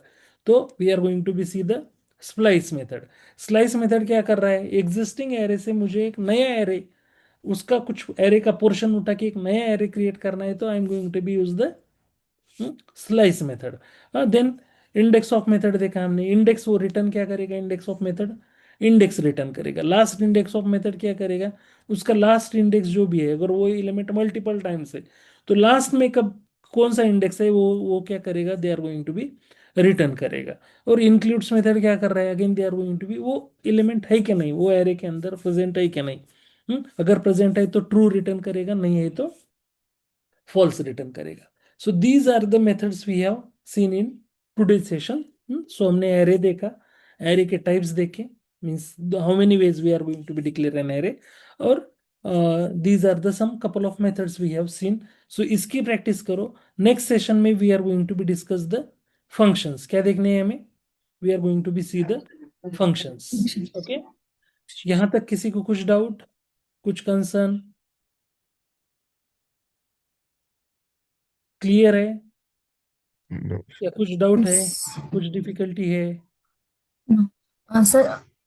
A: तो we are going to be see the splice method. Slice method क्या कर रहा है, एग्जिस्टिंग एरे से मुझे एक नया एरे, उसका कुछ एरे का पोर्शन उठा के एक नया एरे क्रिएट करना है, तो I am going to be use the slice method. Then index of method देखा हमने। इंडेक्स वो रिटर्न क्या करेगा, index of method index return करेगा। लास्ट इंडेक्स ऑफ मेथड क्या करेगा, उसका लास्ट इंडेक्स जो भी है, अगर वो एलिमेंट मल्टीपल टाइम्स है तो लास्ट में कब कौन सा इंडेक्स है वो क्या करेगा, they are going to be return करेगा। और इंक्लूड्स मेथड क्या कर रहा है, again they are going to be, वो एलिमेंट है कि नहीं, वो एरे के अंदर प्रेजेंट है कि नहीं। अगर प्रेजेंट है तो ट्रू रिटर्न करेगा, नहीं है तो false रिटर्न करेगा। So these are the methods we have seen in today session. So हमने एरे देखा, एरे के टाइप्स देखे, means how many ways we are going to be declare an array, और these are the some couple of methods we have seen. So इसकी practice करो। Next session में we are going to be discuss the functions. क्या देखने हैं हमें, we are going to be see the functions. Okay, यहां तक किसी को कुछ डाउट, कुछ कंसर्न, क्लियर है
D: No.
A: या कुछ डाउट है,
B: Yes.
A: कुछ डिफिकल्टी है?
B: No. Sir,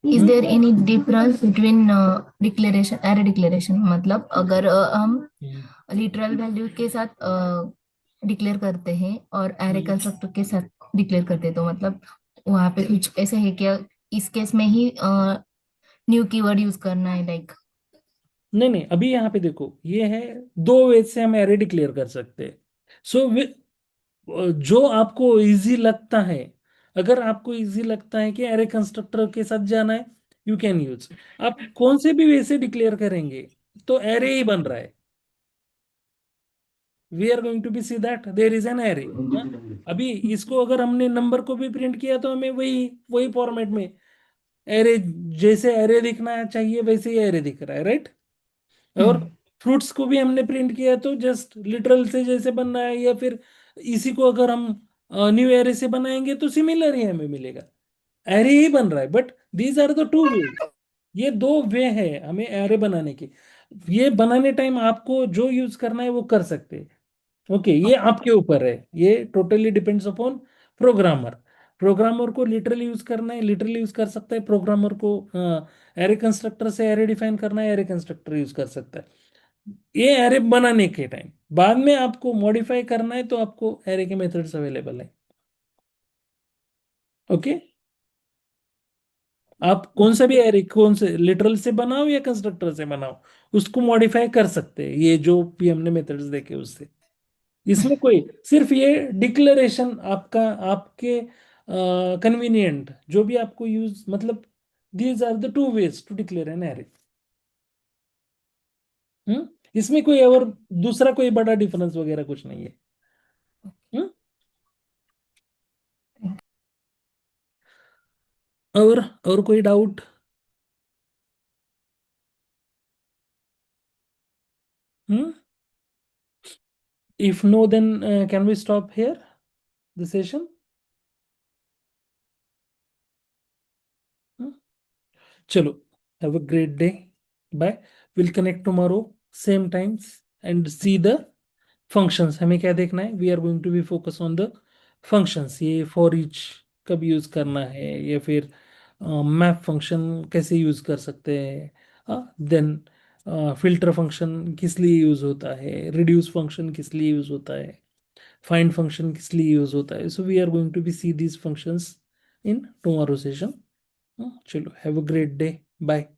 B: is
A: hmm?
B: there any difference between declaration, array declaration? मतलब अगर हम लिटरल वैल्यू के साथ डिक्लेयर करते हैं और एरे कंस्ट्रक्टर के साथ डिक्लेयर करते हैं, तो मतलब वहां पे कुछ ऐसे है क्या, इस केस में ही न्यू कीवर्ड यूज करना है लाइक?
A: नहीं नहीं, अभी यहाँ पे देखो, ये है दो वे से हम एरे डिक्लेयर कर सकते हैं। सो जो आपको इजी लगता है, अगर आपको इजी लगता है कि एरे कंस्ट्रक्टर के साथ जाना है, यू कैन यूज। आप कौन से भी वे से डिक्लेयर करेंगे तो एरे ही बन रहा है। We are going to be see that there is an array. अभी इसको अगर हमने नंबर को भी प्रिंट किया तो हमें वही वही फॉर्मेट में एरे, जैसे एरे दिखना चाहिए वैसे ही एरे दिख रहा है, राइट। और फ्रूट्स को भी हमने प्रिंट किया तो जस्ट लिटरल से जैसे बनना है, या फिर इसी को अगर हम न्यू एरे से बनाएंगे तो सिमिलर ही हमें मिलेगा, एरे ही बन रहा है। But these are the two way, ये दो वे है हमें एरे बनाने के। ये बनाने टाइम आपको जो यूज करना है वो कर सकते हैं। ओके, ये आपके ऊपर है, ये totally depends upon programmer. Programmer को लिटरली यूज करना है, लिटरली यूज कर सकता है। प्रोग्रामर को एरे कंस्ट्रक्टर से एरे डिफाइन करना है, एरे कंस्ट्रक्टर यूज कर सकता है। ये एरे बनाने के टाइम, बाद में आपको मॉडिफाई करना है तो आपको एरे के मेथड्स अवेलेबल है। ओके, आप कौन सा भी एरे, कौन से लिटरल से बनाओ या कंस्ट्रक्टर से बनाओ, उसको मॉडिफाई कर सकते हैं, ये जो भी हमने मेथड्स देखे उससे। इसमें कोई, सिर्फ ये डिक्लेरेशन आपका, आपके कन्वीनियंट जो भी आपको यूज, मतलब these are the two ways to declare an array. इसमें कोई और दूसरा कोई बड़ा डिफरेंस वगैरह कुछ नहीं है। हम्म? और कोई doubt? Hmm? If no, then can we stop here the session? Hmm? Chalo, have a great day. Bye. We'll connect tomorrow, same times, and see the functions. हमें क्या देखना है? We are going to be focus on the functions. ये for each कब use करना है, या फिर मैप फंक्शन कैसे यूज कर सकते हैं, देन फिल्टर फंक्शन किस लिए यूज होता है, रिड्यूस फंक्शन किस लिए यूज होता है, फाइंड फंक्शन किस लिए यूज होता है। So we are going to be see these functions in tomorrow session. चलो, have a great day. Bye.